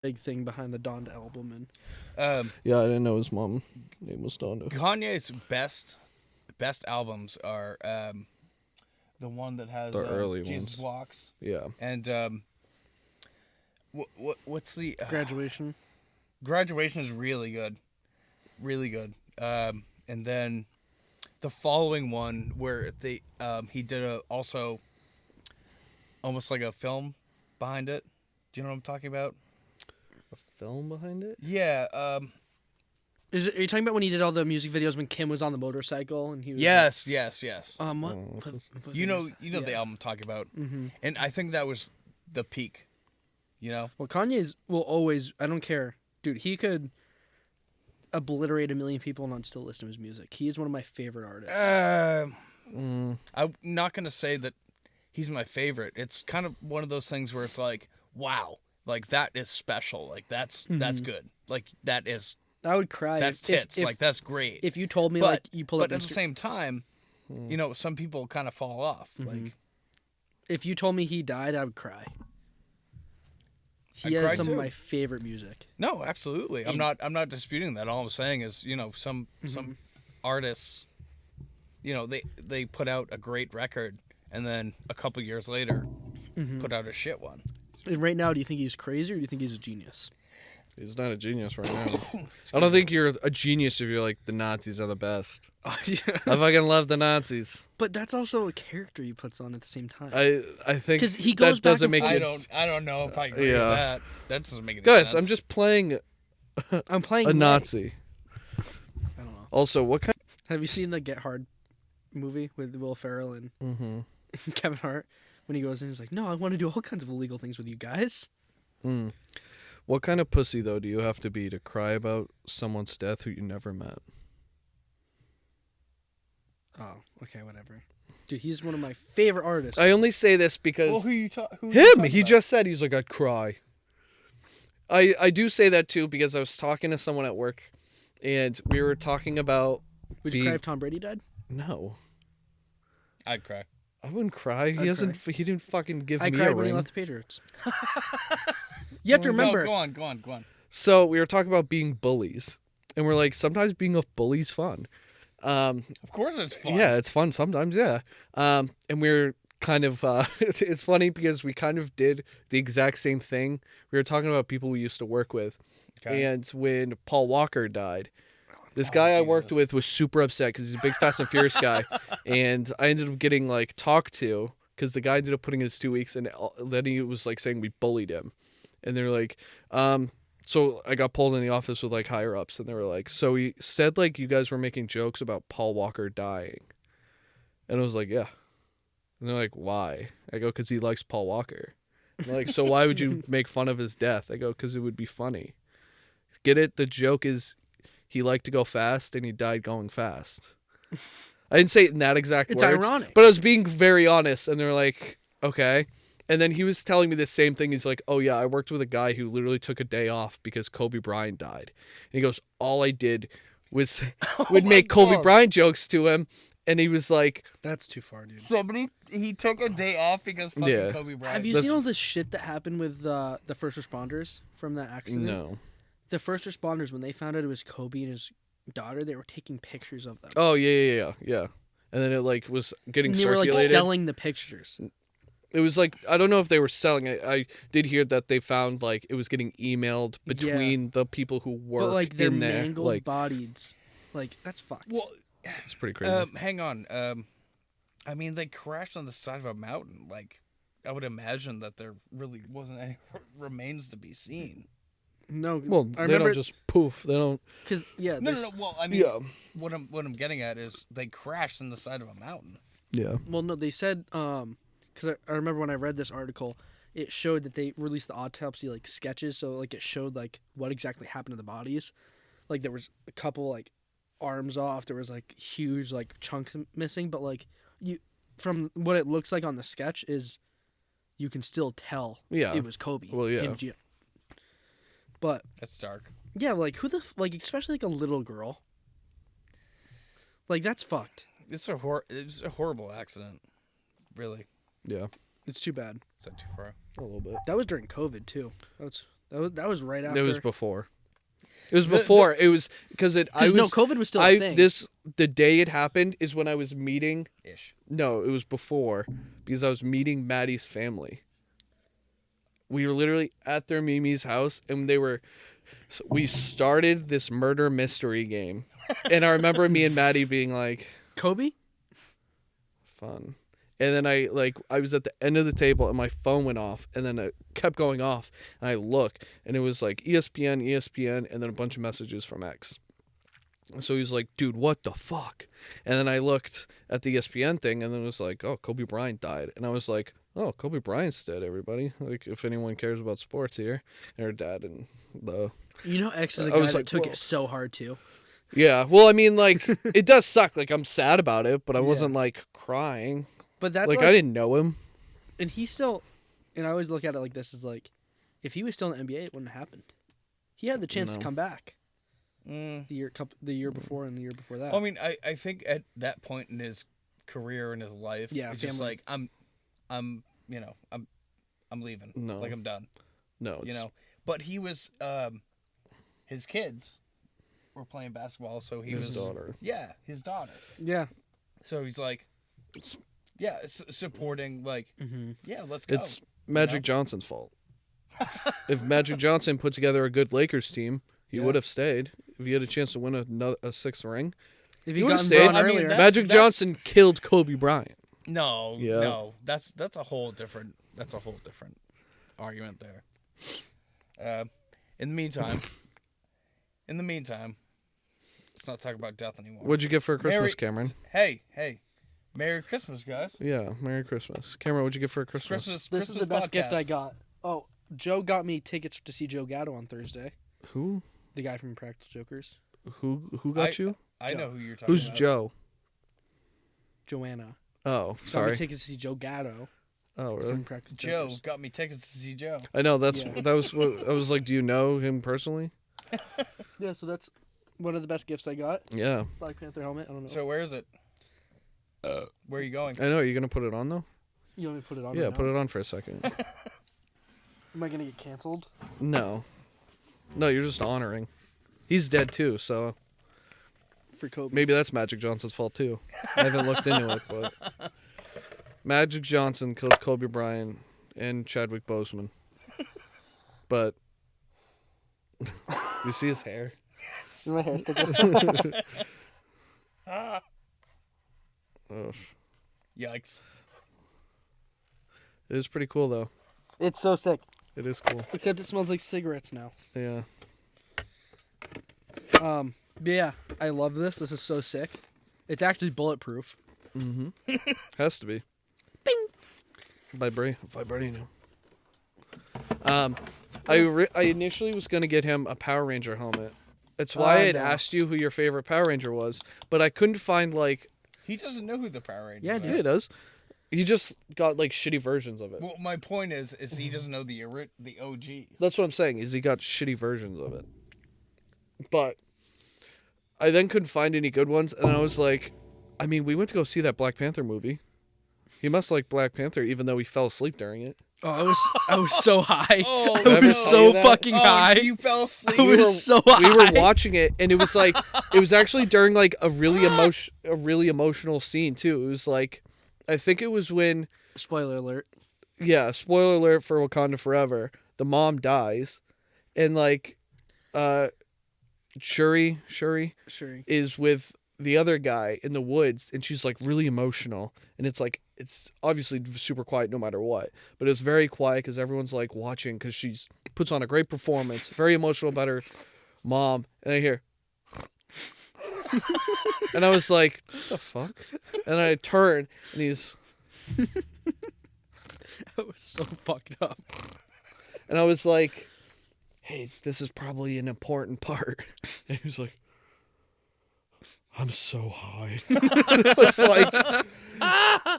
big thing behind the Donda album, and Yeah, I didn't know his mom name was Donda. Kanye's best albums are the one that has The early Jesus ones. Walks, Yeah. and what's the Graduation. Graduation is really good, really good. And then the following one where he did also almost like a film behind it. Do you know what I'm talking about? A film behind it? Yeah. Are you talking about when he did all the music videos when Kim was on the motorcycle and he was? Yes. What? Oh, You know the album I'm talking about, Mm-hmm. and I think that was the peak. You know. Well, will always. I don't care, dude. He could obliterate 1 million people and I'd still listen to his music. He is one of my favorite artists. I'm not gonna say that he's my favorite. It's kind of one of those things where it's like, wow, like that is special. Like that's good. Like that is. I would cry. That's tits. Like that's great. If you told me but, like you pulled up, but at the same time, you know, some people kind of fall off. Like, if you told me he died, I would cry. He I'd has cry some too. of my favorite music. no, absolutely. I'm not disputing that. All I'm saying is, you know, some artists, you know, they put out a great record and then a couple years later put out a shit one. And right now, do you think he's crazy or do you think he's a genius? He's not a genius right now. I don't think you're a genius if you're like, the Nazis are the best. Yeah. I fucking love the Nazis. But that's also a character he puts on at the same time. I think 'Cause he goes that back doesn't and make forth. it... I don't know if I agree Yeah. with that. That doesn't make any Guys, sense. I'm just playing I'm playing a Ray. Nazi. I don't know. Also, what kind... Have you seen the Get Hard movie with Will Ferrell and Kevin Hart? When he goes in, he's like, "No, I want to do all kinds of illegal things with you guys." What kind of pussy, though, do you have to be to cry about someone's death who you never met? Oh, okay, whatever. Dude, he's one of my favorite artists. I only say this because... well, who you talking Him! He just said, he's like, I'd cry. I do say that, too, because I was talking to someone at work, and we were talking about... Would you cry if Tom Brady died? No. I'd cry. I wouldn't cry. He didn't fucking give I me cried a when he ring. left the Patriots. You have to remember. No, go on. So we were talking about being bullies, and we're like, sometimes being a bully's fun. Of course it's fun. Yeah, it's fun sometimes. Yeah. And we're kind of it's funny because we kind of did the exact same thing. We were talking about people we used to work with, and when Paul Walker died, this guy I worked with was super upset because he's a big Fast and Furious guy, and I ended up getting like talked to because the guy ended up putting in his 2 weeks, and then he was like saying we bullied him, and they're like, so I got pulled in the office with like higher ups, and they were like, so he said like you guys were making jokes about Paul Walker dying, and I was like, yeah, and they're like, why? I go, because he likes Paul Walker. And they're like, so why would you make fun of his death? I go, because it would be funny. Get it? The joke is he liked to go fast and he died going fast. I didn't say it in that exact It's words. ironic. But I was being very honest, and they're like, okay. And then he was telling me the same thing. He's like, oh yeah, I worked with a guy who literally took a day off because Kobe Bryant died. And he goes, all I did was would make Kobe Bryant jokes to him. And he was like, That's too far, dude. He took a day off because fucking Yeah. Kobe Bryant. Have you That's- seen all this shit that happened with the first responders from that accident? no. The first responders, when they found out it was Kobe and his daughter, they were taking pictures of them. Oh, yeah. And then it like was getting And they were circulated. like selling the pictures. It was like, I don't know if they were selling it. I did hear that they found like it was getting emailed between the people who work But like their in there. mangled Like, bodies. Like, that's fucked. Well, it's pretty crazy. hang on. I mean, they crashed on the side of a mountain. Like, I would imagine that there really wasn't any remains to be seen. No, well, I they remember don't just poof. They don't. because No. Well, I mean, Yeah. what I'm getting at is they crashed on the side of a mountain. Yeah. Well, no, they said because I remember when I read this article, it showed that they released the autopsy like sketches, so like it showed like what exactly happened to the bodies. Like there was a couple like arms off, there was like huge like chunks missing, but like you from what it looks like on the sketch is you can still tell it was Kobe. Well, yeah. But That's dark. yeah, like who the like especially like a little girl. Like that's fucked. It's a horrible accident. Really. Yeah. It's too bad. Is that too far? A little bit. That was during COVID too. That was right after. It was before. It was before. It was because COVID was still a thing. The day it happened is when I was meeting. Ish. No, it was before because I was meeting Maddie's family. We were literally at their Mimi's house, and we started this murder mystery game, and I remember me and Maddie being like, Kobe. Fun. And then I was at the end of the table and my phone went off and then it kept going off and I look and it was like ESPN and then a bunch of messages from X. So he was like, dude, what the fuck? And then I looked at the ESPN thing and then it was like, oh, Kobe Bryant died. And I was like, oh, Kobe Bryant's dead, everybody. Like, if anyone cares about sports here. And her dad and the... You know, X is a guy that took it so hard too. Yeah, well, I mean, like, it does suck. Like, I'm sad about it, but I wasn't, like, crying. But that's like I didn't know him. And he still... And I always look at it like this is like, if he was still in the NBA, it wouldn't have happened. He had the chance to come back. The year before and the year before that. Well, I mean, I think at that point in his career and his life, it's just like I'm leaving. No, like I'm done. No, you know. But he was his kids were playing basketball, so his daughter. Yeah, his daughter. Yeah. So he's like, supporting like, yeah, let's go. It's Magic Johnson's fault. If Magic Johnson put together a good Lakers team, he would have stayed. If he had a chance to win a sixth ring, if he would have stayed. Earlier. Magic Johnson killed Kobe Bryant. No, that's a whole different argument there. In the meantime, let's not talk about death anymore. What'd you get for Christmas, Cameron? Hey, Merry Christmas, guys. Yeah, Merry Christmas. Cameron, what'd you get for Christmas? This is the best gift I got. Oh, Joe got me tickets to see Joe Gatto on Thursday. Who? The guy from Practical Jokers. Who got you? I know who you're talking Who's about. Joe? Joanna. Oh, Got sorry. me tickets to see Joe Gatto. Oh, really? From Practical Joe Jokers. got me tickets to see Joe. I know that was what I was like. Do you know him personally? Yeah, so that's one of the best gifts I got. Yeah. Black Panther helmet. I don't know. So where is it? Where are you going? I know. Are you gonna put it on though? You want me to put it on? Yeah, right put now? it on for a second. Am I gonna get canceled? No, you're just honoring. He's dead too, so For Kobe. maybe that's Magic Johnson's fault too. I haven't looked into it, but Magic Johnson killed Kobe Bryant and Chadwick Boseman. But you see his hair? Is my hair still Oh, Yikes. it is pretty cool though. It's so sick. It is cool. Except it smells like cigarettes now. Yeah. But yeah, I love this. This is so sick. It's actually bulletproof. Mm-hmm. Has to be. Bing. Vibrating. I initially was gonna get him a Power Ranger helmet. That's why I had asked you who your favorite Power Ranger was, but I couldn't find like. He doesn't know who the Power Rangers Yeah, are. dude. Yeah, he does. He just got like shitty versions of it. Well, my point is he doesn't know the OG. That's what I'm saying. Is he got shitty versions of it? But I then couldn't find any good ones, and I was like, I mean, we went to go see that Black Panther movie. He must like Black Panther, even though he fell asleep during it. Oh, I was so high. Oh, I was so fucking high. You fell asleep. I was so high. We were watching it, and it was like it was actually during like a really emotional scene too. It was like, I think it was when. Spoiler alert. Yeah, spoiler alert for Wakanda Forever. The mom dies, and like, Shuri is with the other guy in the woods, and she's like really emotional, and it's obviously super quiet no matter what, but it's very quiet because everyone's like watching because she's puts on a great performance, very emotional about her mom, and I hear. And I was like, what the fuck? And I turn, and he's. I was so fucked up. And I was like, hey, this is probably an important part. And he was like, I'm so high. I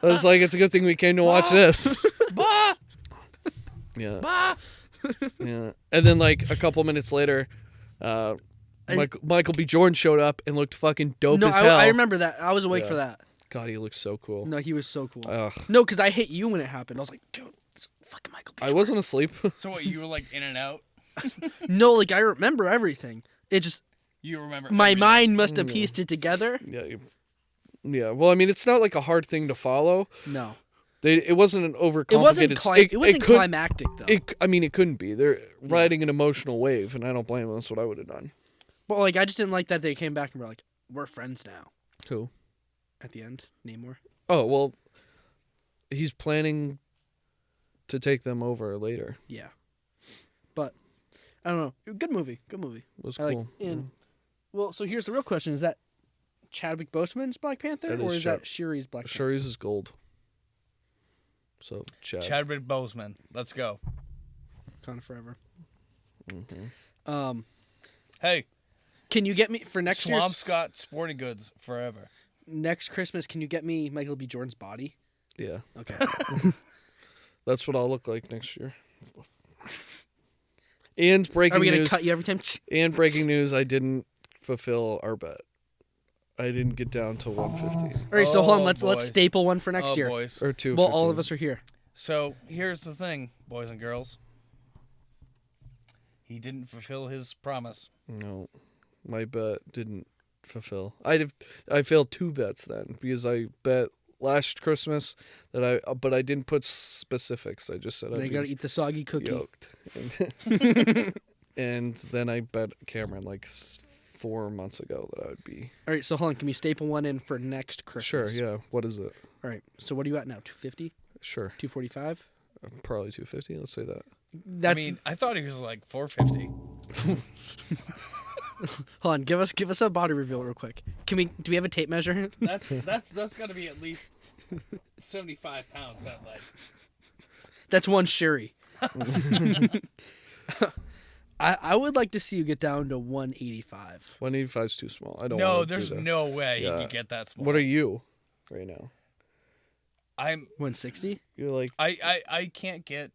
was like, it's a good thing we came to watch this. Yeah. Yeah. And then like a couple minutes later, Michael B. Jordan showed up and looked fucking dope as hell. I remember that. I was awake for that. God, he looked so cool. No, he was so cool. Ugh. No, because I hit you when it happened. I was like, dude, it's fucking Michael B. I wasn't asleep. So what? You were like in and out. No, like I remember everything. It just You remember my everything. mind must have pieced it together. Yeah. Yeah. Well, I mean, it's not like a hard thing to follow. No, It wasn't an overcomplicated. it wasn't climactic though. It couldn't be. They're riding an emotional wave, and I don't blame them. That's what I would have done. But like I just didn't like that they came back and were like, "We're friends now." Who? At the end, Namor. Oh well, he's planning to take them over later. Yeah, but I don't know. Good movie. Good movie. It was I like. cool. And well, so here's the real question: is that Chadwick Boseman's Black Panther, That or is is that Shuri's Black Panther? Shuri's is gold. So Chadwick Boseman. Let's go. Kind of forever. Mm-hmm. Hey, Can you get me for next Swampscott Sporting Goods forever. next Christmas? Can you get me Michael B. Jordan's body? Yeah, Okay. that's what I'll look like next year. And breaking Are we gonna news. cut you every time? And breaking news. I didn't fulfill our bet. I didn't get down to 150 All right, so hold on. Let's boys. staple one for next year. Boys. or 250. Well, all of us are here. So here's the thing, boys and girls. He didn't fulfill his promise. No, my bet didn't fulfill. I failed 2 bets then because I bet last Christmas but I didn't put specifics. I just said They I'd gotta be eat the soggy cookie. yoked, and then I bet Cameron like 4 months ago that I would be. All right, so hold on. Can we staple one in for next Sure, Christmas? yeah. What is it? All right. So what are you at now? 250? Sure, 245? probably 250. Let's say that. That's I mean, I thought he was like 450. hold on. Give us a body reveal real quick. Do we have a tape measure? That's got to be at least 75 pounds. That leg. That's one Shuri. I would like to see you get down to 185. 185 is too small. I don't. No, wanna do there's that. no way Yeah. he could get that small. What are you right now? I'm 160? You're like I can't get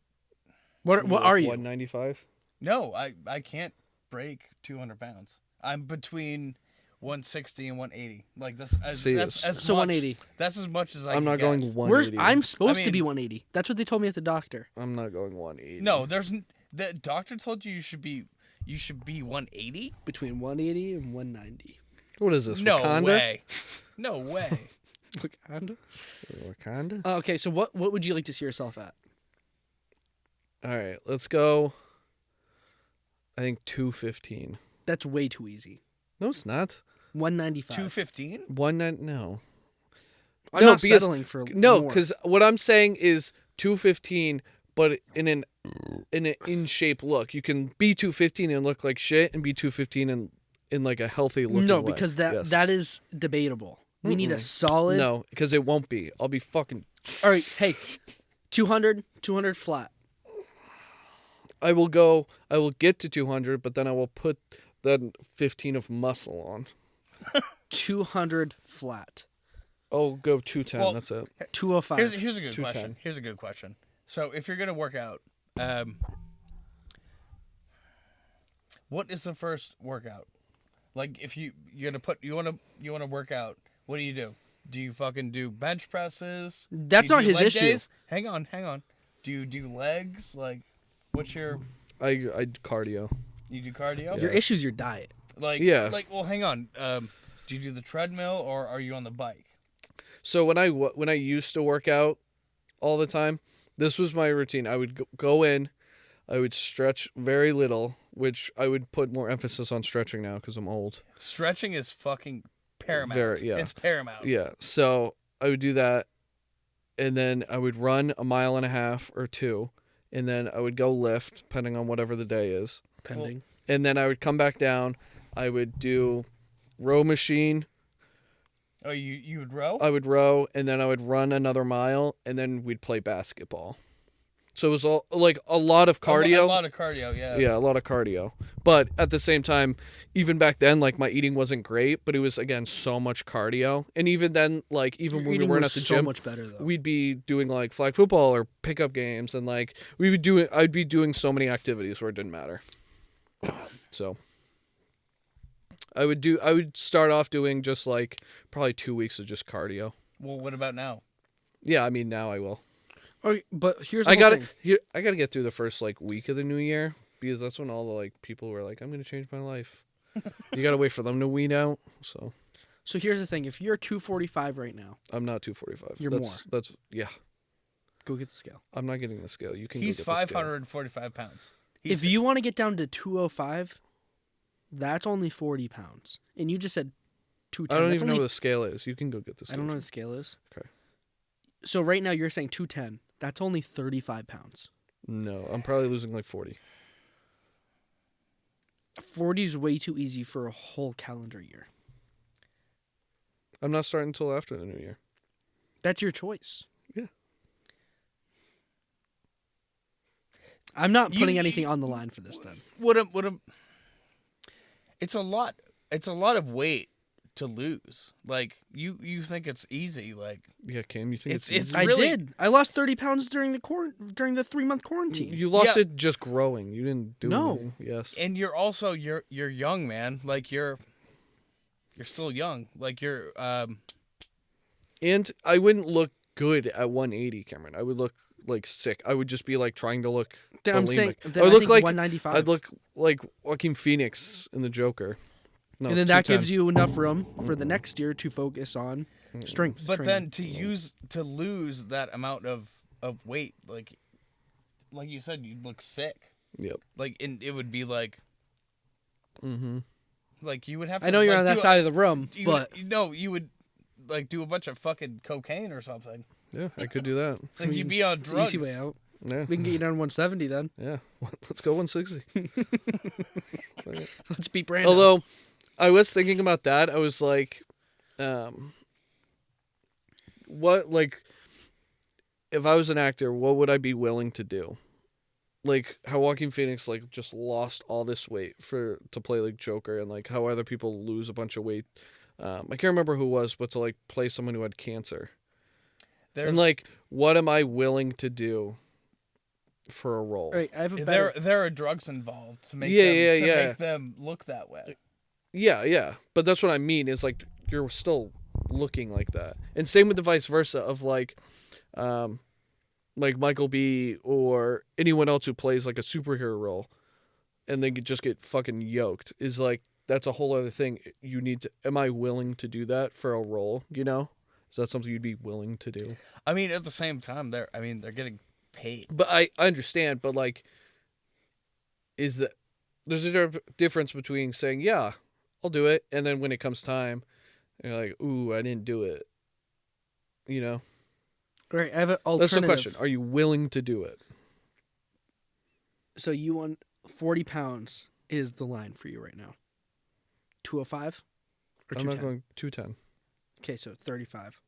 What are you? 195. no I can't break 200 pounds. I'm between 160 and 180. Like that's as See, that's as So much, 180. That's as much as I I'm can not get. going 180. I'm supposed to I be mean- 180. That's what they told me at the doctor. I'm not going 180. No, the doctor told you should be 180. Between 180 and 190. What is this? No Wakanda? way. No way. Wakanda? Wakanda? Okay, so what would you like to see yourself at? All right, let's go. I think 215. That's way too easy. No, it's not. 195. 215. 19. No. I'm No, not because- settling for No, more. because what I'm saying is 215, but in an in shape look. You can be 215 and look like shit, and be 215 and in like a healthy looking no, way. because that Yes. that is debatable. We need a solid. No, because it won't be. I'll be fucking. All right, hey, 200 flat. I will get to 200, but then I will put then 15 of muscle on. 200 flat. I'll go 210. Well, That's it. 205. Here's a good 210. question. Here's a good question. So if you're gonna work out, what is the first workout? Like if you're gonna you wanna work out, what do? Do you fucking do bench presses? That's Do you not do his leg issue. days? Hang on. Do you do legs? Like, what's your I cardio. you do cardio? Your issue's your diet. Like Yeah. Like well, hang on. Do you do the treadmill or are you on the bike? So when I used to work out all the time, this was my routine. I would go in, I would stretch very little, which I would put more emphasis on stretching now because I'm old. Stretching is fucking paramount. Yeah. It's paramount. Yeah. So I would do that, and then I would run a mile and a half or 2, and then I would go lift, depending on whatever the day is. Pending. And then I would come back down. I would do row machine. Oh, you would row? I would row, and then I would run another mile, and then we'd play basketball. So it was all like a lot of cardio. A lot of cardio, yeah. Yeah, a lot of cardio. But at the same time, even back then, like my eating wasn't great, but it was again so much cardio. And even then, like even Your when we eating weren't was at the so gym, much better though. we'd be doing like flag football or pickup games, and like I'd be doing so many activities where it didn't matter. So I would start off doing just like probably 2 weeks of just cardio. Well, what about now? Yeah, I mean now I will. Okay, but here's the I whole got thing. to I got to get through the first like week of the new year because that's when all the like people were like, I'm gonna change my life. You gotta wait for them to wean out. So here's the thing: if you're 245 right now, I'm not 245. You're more. That's yeah. go get the scale. I'm not getting the scale. You can. He's go get the scale. 545 pounds. He's If you want to get down to 205, that's only 40 pounds. And you just said 210. I don't That's even know only- what the scale is. You can go get the I scale. don't know what the scale is. Okay. So right now you're saying 210. That's only 35 pounds. No, I'm probably losing like 40. 40 is way too easy for a whole calendar year. I'm not starting until after the new year. That's your choice. Yeah. I'm not You- putting you- anything on the line for this then. what a it's a lot of weight to lose. Like you think it's easy, like Yeah, Cam, you think It's- it's it's easy? I really- did. I lost 30 pounds during the 3-month quarantine. You lost Yeah. it just growing. You didn't do No. anything. Yes. and you're also you're young, man. Like you're still young. Like you're And I wouldn't look good at 180, Cameron. I would look like sick. I would just be like trying to look Then I'm saying bulimic. then I I look think like 195. I'd look like Joaquin Phoenix in the Joker. No, and then that 210. gives you enough room for the next year to focus on strength. but training. then to lose that amount of weight, like you said, you'd look sick. Yep. Like and it would be like Mm-hmm. like you would have to I know you're like, on that do side of the room, you but you would like do a bunch of fucking cocaine or something. Yeah, I could do that. Like mean, you'd be on it's the drugs. easy way out. Yeah. We can get you down to 170 then. Yeah. Let's go 160. Let's beat Brandon. Although I was thinking about that, I was like, what, like, if I was an actor, what would I be willing to do? Like how Joaquin Phoenix like just lost all this weight to play like Joker, and like how other people lose a bunch of weight. I can't remember who it was, but to like play someone who had cancer. And like, what am I willing to do for a role? All right, I have a better. there are drugs involved to make make them look that way. Yeah. But that's what I mean is like you're still looking like that. And same with the vice versa of like Michael B. or anyone else who plays like a superhero role and they could just get fucking yoked is like that's a whole other thing. You need to am I willing to do that for a role, you know? Is that something you'd be willing to do? I mean, at the same time, they're getting paid. But I understand, but like is that there's a difference between saying, yeah, I'll do it, and then when it comes time, you're like, ooh, I didn't do it. You know? All right, I have an alternative. That's the question. Are you willing to do it? So you want 40 pounds is the line for you right now. 205 or I'm 210? not going 210. Okay, so 35.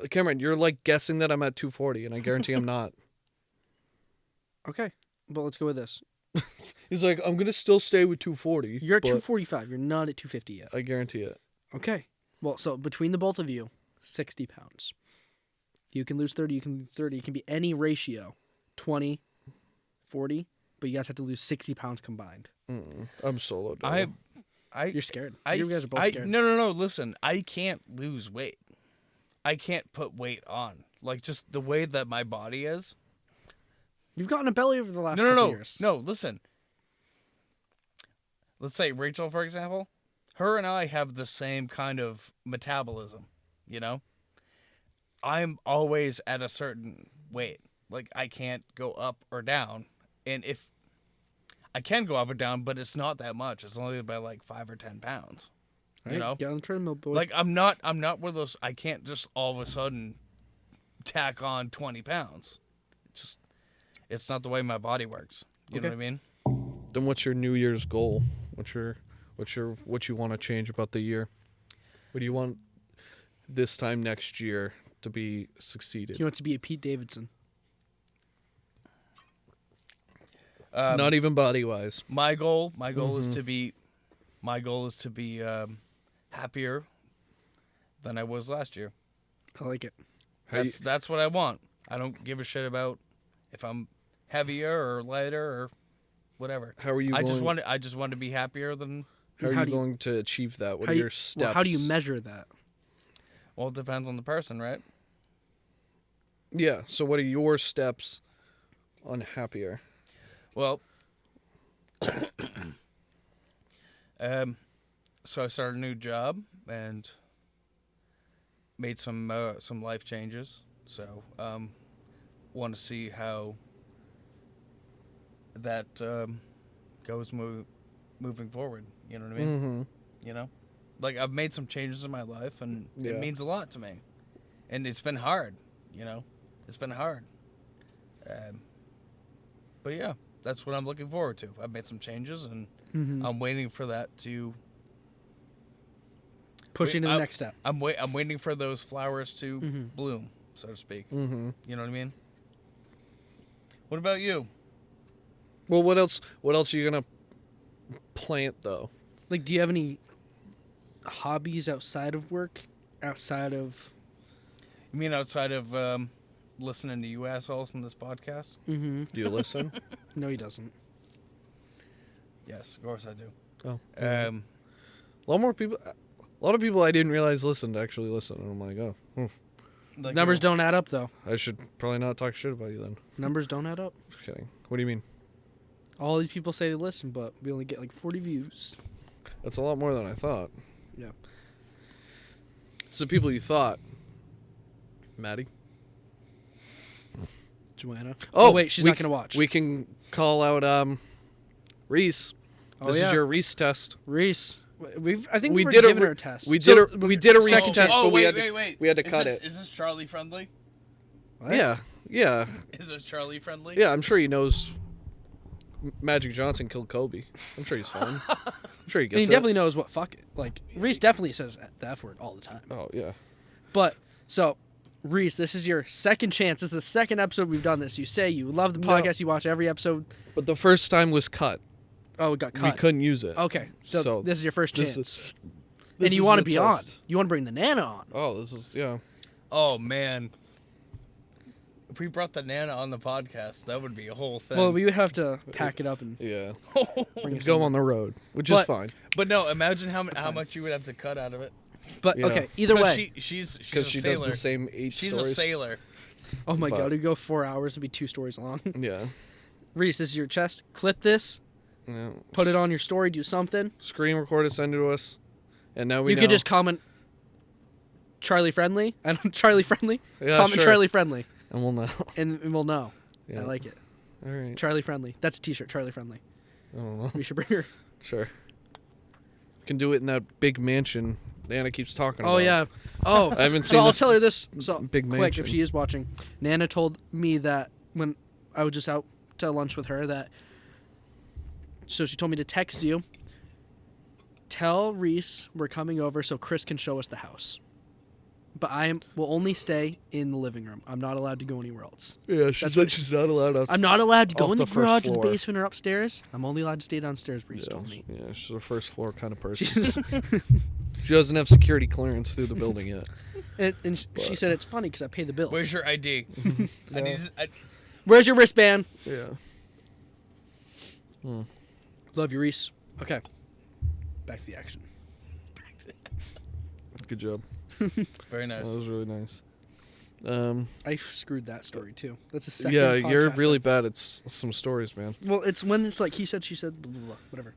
Cameron, you're like guessing that I'm at 240, and I guarantee I'm not. Okay, but let's go with this. He's like, I'm going to still stay with 240. You're at but 245. You're not at 250 yet. I guarantee it. Okay. Well, so between the both of you, 60 pounds. You can lose 30. You can lose 30. It can be any ratio, 20, 40, but you guys have to lose 60 pounds combined. I'm solo. Dolo. You're scared. You guys are both scared. No. Listen, I can't lose weight. I can't put weight on. Like just the way that my body is. You've gotten a belly over the last couple years. No, listen. Let's say Rachel, for example. Her and I have the same kind of metabolism, you know? I'm always at a certain weight. Like, I can't go up or down. And if I can go up or down, but it's not that much. It's only by like 5 or 10 pounds. All You right, know? get on the treadmill, boy. Like, I'm not one of those, I can't just all of a sudden tack on 20 pounds. It's not the way my body works. You know Okay. what I mean? Then what's your New Year's goal? What you want to change about the year? What do you want this time next year to be succeeded? He wants to be a Pete Davidson. Not even body wise. My goal is to be happier than I was last year. I like it. That's what I want. I don't give a shit about if I'm heavier or lighter or whatever. How are you? I just want to be happier than. How are How you do you- going to achieve that? What are your steps? Well, how do you measure that? Well, it depends on the person, right? Yeah. So what are your steps on happier? Well, So I started a new job and made some life changes. So want to see how that goes moving forward. You know what I mean? Mm-hmm. You know, like I've made some changes in my life, and Yeah. it means a lot to me. And it's been hard. You know, it's been hard. But yeah, that's what I'm looking forward to. I've made some changes, and I'm waiting for that to Push you to the next step. I'm waiting for those flowers to bloom, so to speak. Mm-hmm. You know what I mean? What about you? Well, what else? What else are you gonna plant though? Like, do you have any hobbies outside of work? Outside of... You mean outside of listening to you assholes on this podcast? Mm-hmm. Do you listen? No, he doesn't. Yes, of course I do. Oh. Um, A lot more people. A lot of people I didn't realize listened actually listen. And I'm like, oh, like Numbers don't add up, though. I should probably not talk shit about you then. Numbers don't add up. Just kidding. What do you mean? All these people say they listen, but we only get like 40 views. That's a lot more than I thought. Yeah. It's the people you thought. Maddie. Joanna. Oh, wait, she's we not going to watch. We can call out Reese. Oh, This yeah. is your Reese test. Reese. I think We we did a given re- her a test. we So, did a Reese second test, oh, but wait, we had to Is cut this- it. Is this Charlie friendly? What? Yeah. Is this Charlie friendly? Yeah, I'm sure he knows Magic Johnson killed Kobe. I'm sure he's fine. I'm sure he And gets he it. definitely knows what fuck it. Like, Reese definitely says the F word all the time. Oh, yeah. But, so, Reese, this is your second chance. This is the second episode we've done this. You say you love the No. podcast. You watch every episode. But the first time was cut. Oh, it got cut. We couldn't use it. Okay, so this is your first this chance. is- And this you is want to the be on. test. You want to bring the Nana on. Oh, this is, yeah. Oh man. If we brought the Nana on the podcast, that would be a whole thing. Well, we would have to pack it up and Yeah. bring it Go somewhere. on the road, which But- is fine. But no, imagine how much you would have to cut out of it. But, Yeah. okay, either 'Cause way. she's Because a she sailor. does the same 8 She's stories. a sailor. Oh my but- god, it'd go 4 hours and be 2 stories long. Yeah. Reese, this is your chest. Clip this. Yeah. Put it on your story. Do something. Screen record it, send it to us. And now we You know. could just comment Charlie friendly. I don't Charlie friendly. Yeah, Comment sure. Charlie friendly, And we'll know. and we'll know. Yeah. I like it. All right. Charlie friendly. That's a T-shirt. Charlie friendly. I don't know. We should bring her. Sure. Can do it in that big mansion Nana keeps talking about. Oh yeah. Oh, I haven't so seen I'll this tell her this. So big quick, mansion. if she is watching, Nana told me that when I was just out to lunch with her that. So she told me to text you. Tell Reese we're coming over so Chris can show us the house. But will only stay in the living room. I'm not allowed to go anywhere else. Yeah, she That's said what- she's not allowed us. I'm not allowed to go off in the the first garage, or the floor. basement, or upstairs. I'm only allowed to stay downstairs. Reese Yeah, told me. yeah, she's a first floor kind of person. She's- She doesn't have security clearance through the building yet. and she said it's funny because I pay the bills. Where's your ID? I need. Where's your wristband? Yeah. Love you, Reese. Okay. Back to the action. Good job. Very nice. That was really nice. I screwed that story too. That's the second. Yeah, you're podcast really I've- bad at some stories, man. Well, it's when it's like he said, she said, blah, blah, blah, whatever.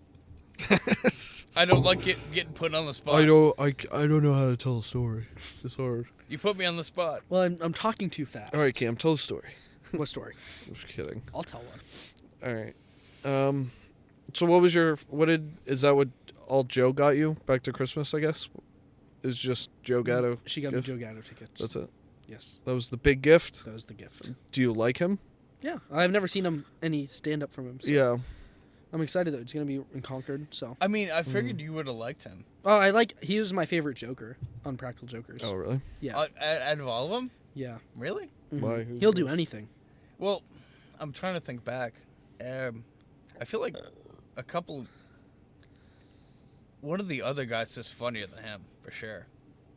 I don't like getting put on the spot. I don't know how to tell a story. It's hard. You put me on the spot. Well, I'm talking too fast. All right, Cam, tell a story. What story? I'm just kidding. I'll tell one. All right. So is that what all Joe got you back to Christmas, I guess? Is just Joe Gatto? She got gift? me Joe Gatto tickets. That's it. Yes, That was the big gift. that was the gift. Do you like him? Yeah, I've never seen any stand up from him. So Yeah. I'm excited though. It's gonna be in Concord. So. I mean, I figured you would have liked him. Oh, he was my favorite Joker on Practical Jokers. Oh, really? Yeah. Out of all of them, Yeah. really? Mhm. Why? Who's He'll do yours? anything. Well, I'm trying to think back. I feel like one of the other guys is funnier than him for sure.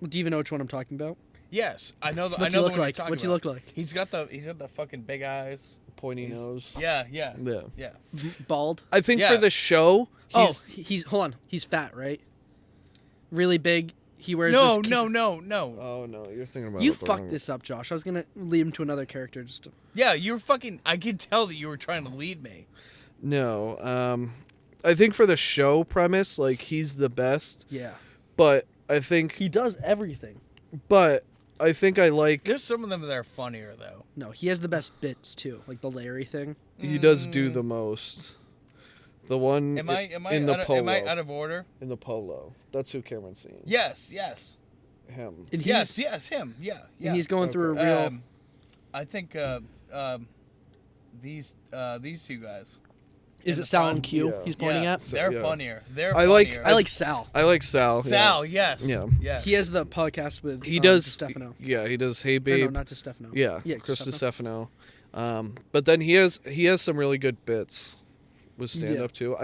Do you even know which one I'm talking about? Yes, I know. What's I he know look the one like? you're What's he talking look about. like? He's got the fucking big eyes. Pointy nose. Yeah. Yeah. Bald. I think Yeah. for the show, He's hold on. He's fat, right? Really big. He wears No. this. Oh no, you're thinking about You it the fucked wrong- this up, Josh. I was gonna lead him to another character. Just to... Yeah, you were fucking. I could tell that you were trying to lead me. No. I think for the show premise, like he's the best. Yeah. But I think He does everything. But I think I like. There's some of them that are funnier though. No, he has the best bits too, like the Larry thing. He does do the most. The one Am I in the polo. am I out of order? In the polo. That's who Cameron's seen. Yes. Him. And Yes, him. Yeah. And he's going through a real. I think these two guys. Is in it the Sal front. and Q? Yeah. He's pointing at. They're yeah. funnier. They're I like- funnier. I like Sal. I like Sal. Sal. Yes. Yeah. Yes. He has the podcast with. He does. Stefano. Yeah, he does. Hey No, babe. not to Stefano. Yeah, Yeah. Chris Stefano. DiStefano. But then he has some really good bits with stand up too.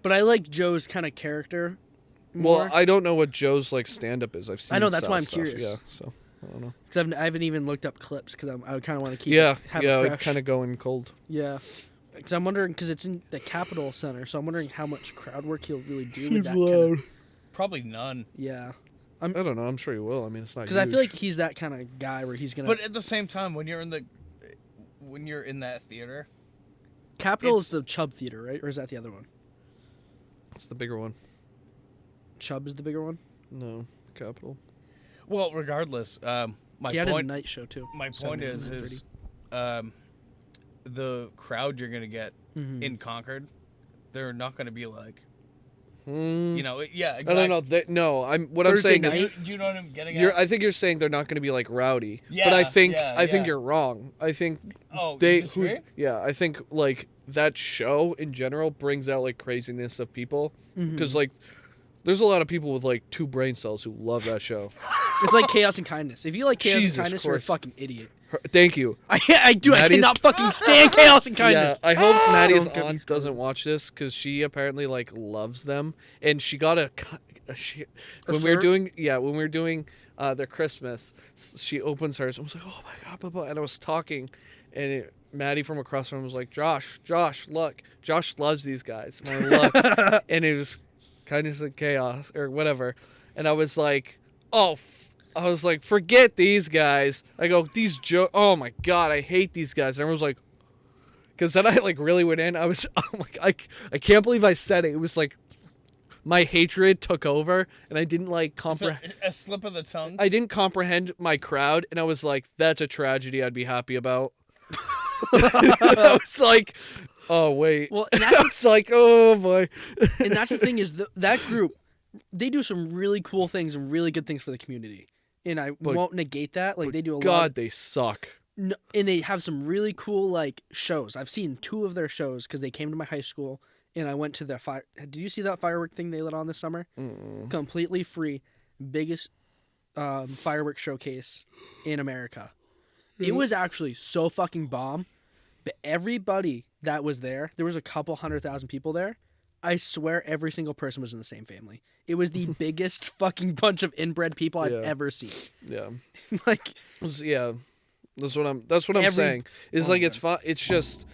But I like Joe's kind of character. More. Well, I don't know what Joe's like stand up is. I've seen. I know, that's Sal's why I'm stuff. curious. Yeah, so I don't know. Because I haven't even looked up clips because I kind of want to keep. Yeah, have yeah, it fresh. kind of going cold. Yeah. Because I'm wondering, because it's in the Capitol Center, so I'm wondering how much crowd work he'll really do with that. Kinda, Probably none. yeah. I don't know. I'm sure he will. I mean, it's not. Because I feel like he's that kind of guy where he's gonna. But at the same time, when you're in that theater, Capitol is it's- the Chubb Theater, right? Or is that the other one? it's the bigger one. Chubb is the bigger one. No, Capital. well, regardless, my He had a point. night show too. My 7 point to is 9:30. the crowd you're gonna get Mhm. in Concord, they're not gonna be like, Mm, you know, yeah. I Exactly. don't know. No, I'm. What Thursday I'm saying night? is, Do you know what I'm getting you're. at? I think you're saying they're not going to be like rowdy. Yeah, but I think yeah. you're wrong. I think Oh, they. you disagree? Yeah, I think like that show in general brings out like craziness of people Mhm. because like there's a lot of people with like 2 brain cells who love that show. It's like Chaos and Kindness. If you like Chaos Jesus and Kindness, you're a Christ. fucking idiot. Thank you. I do. I Maddie's- cannot fucking stand Chaos and Kindness. Yeah, I hope Maddie's Don't get me aunt started. doesn't watch this because she apparently like loves them, and she got when we were doing their Christmas, she opens hers and was like, "Oh my god," blah, blah, and I was talking, and Maddie from across the room was like, "Josh, look, Josh loves these guys," and I looked, and it was kind of like chaos or whatever, and I was like, "Oh." I was like, forget these guys. I go, oh my god, I hate these guys. And everyone was like, because then I like really went in. I was, I'm like, I can't believe I said it. It was like, my hatred took over, and I didn't like So, comprehend. a slip of the tongue. I didn't comprehend my crowd, and I was like, that's a tragedy I'd be happy about. I was like, oh wait. Well, and I that's, was like, oh boy. and that's the thing is that group, they do some really cool things and really good things for the community. And I But- won't negate that. Like they do a lot. God, they suck. No, and they have some really cool like shows. I've seen 2 of their shows because they came to my high school, and I went to their fire. Did you see that firework thing they lit on this summer? Mm-mm. Completely free, biggest fireworks showcase in America. It was actually so fucking bomb, but everybody that was there was a couple 100,000 people there. I swear every single person was in the same family. It was the biggest fucking bunch of inbred people I've Yeah. ever seen. Yeah. Like, Yeah. That's what I'm Every- saying. It's Oh like my it's fun. It's just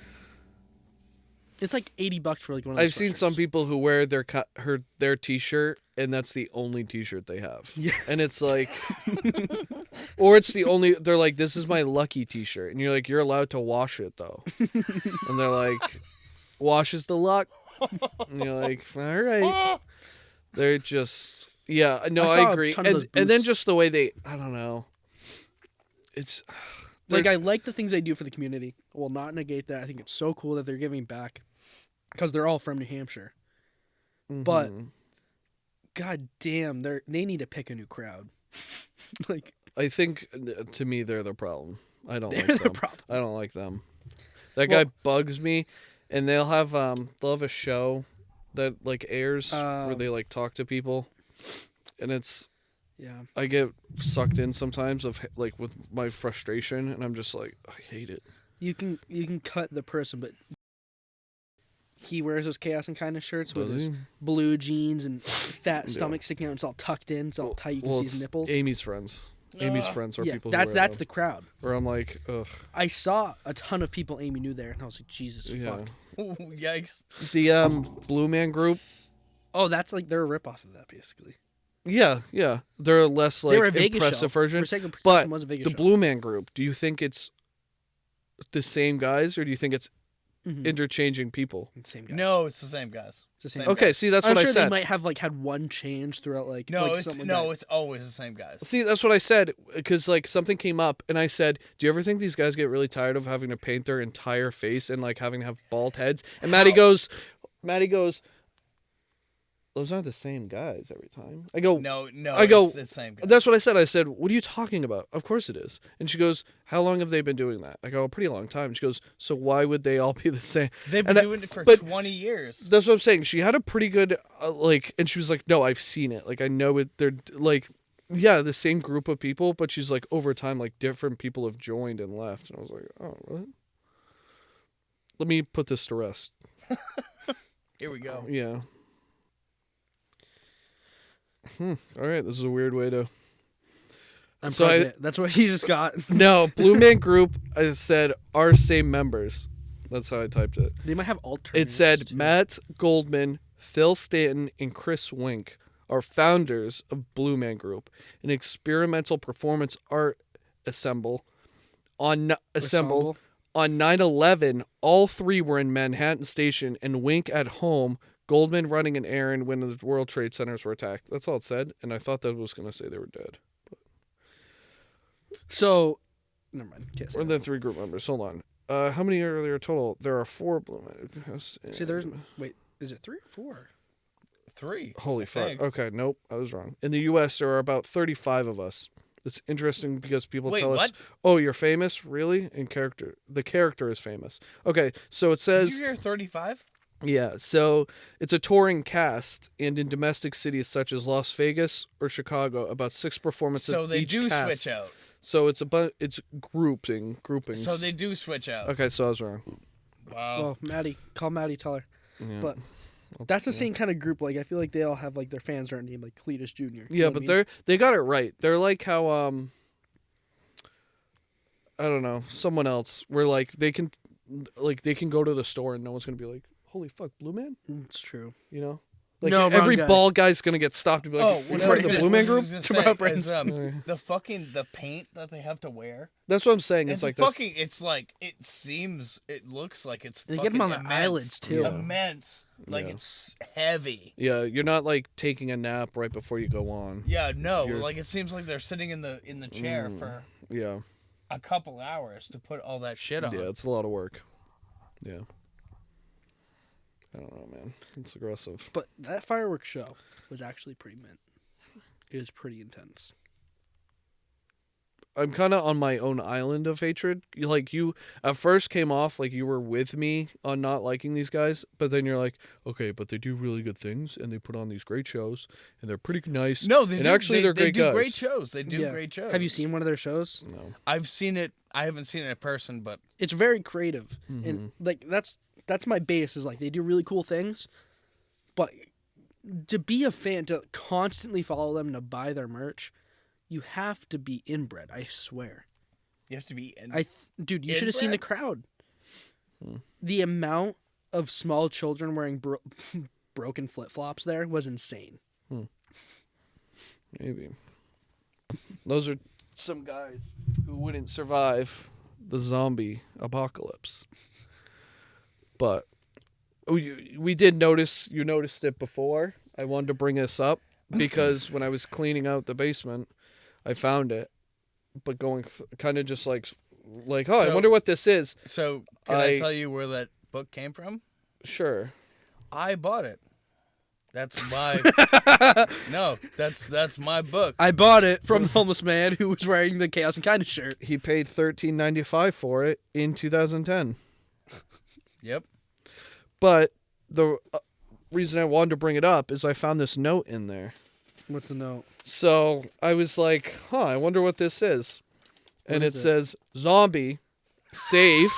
it's like $80 for like one of those I've seen some sweatshirts. people who wear their t-shirt and that's the only t-shirt they have. Yeah. And it's like or it's the only they're like this is my lucky t-shirt and you're like you're allowed to wash it though. And they're like washes the luck. And you're like all right. They're just yeah, no, I saw I a agree. ton of those And then booths. just the way they I don't know. It's Like, they're- I like the things they do for the community. I will not negate that. I think it's so cool that they're giving back because they're all from New Hampshire. But Mhm. god damn, they need to pick a new crowd. Like, I think to me they're the problem. I don't they're like the them. problem. I don't like them. That Well- guy bugs me, and they'll have a show that like airs where they like talk to people, and it's Yeah. I get sucked in sometimes of like with my frustration, and I'm just like I hate it. You can cut the person, but he wears those Chaos and Kindness shirts with Does his he? blue jeans and fat Yeah. stomach sticking out. It's all tucked in. It's all tight. You can Well, see his it's nipples. Amy's friends. Amy's Ugh. friends are Yeah, people. that's who wear the them. crowd. Where I'm like, ugh. I saw a ton of people Amy knew there, and I was like, Jesus Yeah. fuck. Yikes. The Blue Man Group. Oh, that's like they're a ripoff of that, basically. Yeah, yeah. They're a less They like were a Vegas impressive show. version. Forsaken But Protection was a Vegas The show. Blue Man Group. Do you think it's the same guys, or do you think it's interchanging people. Same guys. No, it's the same guys. It's the same. Okay, guys. see, that's I'm what sure I said. they might have like had one change throughout like No, like it's something no, like it's always the same guys. See, that's what I said because like something came up and I said, "Do you ever think these guys get really tired of having to paint their entire face and like having to have bald heads?" And Maddie goes, "Those aren't the same guys every time." I go, No, I go, it's the same guys. "That's what I said." I said, "What are you talking about?" Of course it is. And she goes, "How long have they been doing that?" I go, "A pretty long time." She goes, "So why would they all be the same?" They've been And doing it for but 20 years. That's what I'm saying. She had a pretty good like, and she was like, "No, I've seen it. Like, I know it. They're like, yeah, the same group of people." But she's like, over time, like different people have joined and left. And I was like, "Oh, really?" Let me put this to rest. Here we go. Yeah. All right. This is a weird way to. I'm So pregnant. That's what you just got. No, Blue Man Group. I said are same members. That's how I typed it. They might have alternates. It said too. Matt Goldman, Phil Stanton, and Chris Wink are founders of Blue Man Group, an experimental performance art assemble on 9/11. All three were in Manhattan Station, and Wink at home. Goldman running an errand when the World Trade Centers were attacked. That's all it said, and I thought that was going to say they were dead. So, never mind. Can't say Or that. the three group members. Hold on. How many are there total? There are 4 Blue Man. See, there's wait. Is it 3 or 4? 3. Holy I fuck. think. Okay, nope, I was wrong. In the U.S., there are about 35 of us. It's interesting because people Wait, tell us, what? "Oh, you're famous, really?" And the character is famous. Okay, so it Did says, you hear 35? yeah. So it's a touring cast, and in domestic cities such as Las Vegas or Chicago, about 6 performances. So they each do cast. switch out. So it's it's groupings. So they do switch out. Okay, so I was wrong. Wow. Well, Maddie, call Maddie, tell her. Yeah. But that's the same kind of group. Like I feel like they all have like their fans are named like Cletus Jr. You Yeah, know but what I mean? they got it right. They're like how I don't know, someone else where like they can go to the store and no one's gonna be like, "Holy fuck, Blue Man," It's true. you know? Like No, wrong every guy. bald guy's gonna get stopped and be like, "You're part of the Blue Man Group." Tomorrow, Brandon's- the paint that they have to wear. That's what I'm saying. It's like fucking. It's like it looks like it's. They fucking get them on the immense. eyelids too. Yeah. Immense. Like Yeah. it's heavy. Yeah, you're not like taking a nap right before you go on. Yeah, no. You're- Like it seems like they're sitting in the chair for Yeah, a couple hours to put all that shit on. yeah, it's a lot of work. Yeah, I don't know, man. It's aggressive. But that fireworks show was actually pretty mint. It was pretty intense. I'm kind of on my own island of hatred. You at first came off like you were with me on not liking these guys, but then you're like, okay, but they do really good things and they put on these great shows and they're pretty nice. No, they and do. actually they're they great do guys. great shows. They do Yeah. great shows. Have you seen one of their shows? No. I've seen it. I haven't seen it in person, but It's very creative, Mm-hmm. and like that's my base. Is like they do really cool things, but to be a fan, to constantly follow them, to buy their merch, you have to be inbred. I swear. you have to be. Dude, you should have seen the Inbred? crowd. The amount of small children wearing broken flip flops there was insane. Maybe. Those are some guys who wouldn't survive the zombie apocalypse. But we did notice, you noticed it before. I wanted to bring this up because when I was cleaning out the basement, I found it. But going kind of just like, oh, I So- wonder what this is. So can I tell you where that book came from? Sure. I bought it. That's my no. That's my book. I bought it from the homeless man who was wearing the Chaos and Kindness shirt. He paid $13.95 for it in 2010. Yep. But the reason I wanted to bring it up is I found this note in there. What's the note? So I was like, I wonder what this is. And What it is it? says, zombie, save.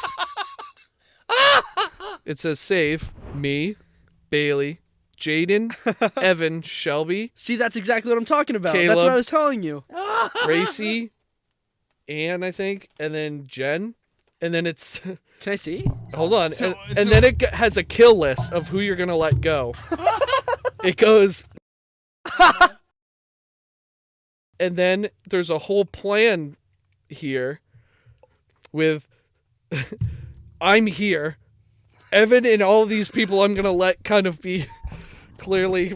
It says, save me, Bailey, Jaden, Evan, Shelby, See, that's exactly what I'm talking about. That's Caleb. what I was telling you. Gracie, Ann, I think, and then Jen. And then it's, Can I see? hold on. So- and then it has a kill list of who you're going to let go. It goes, and then there's a whole plan here with I'm here, Evan and all these people I'm going to let kind of be clearly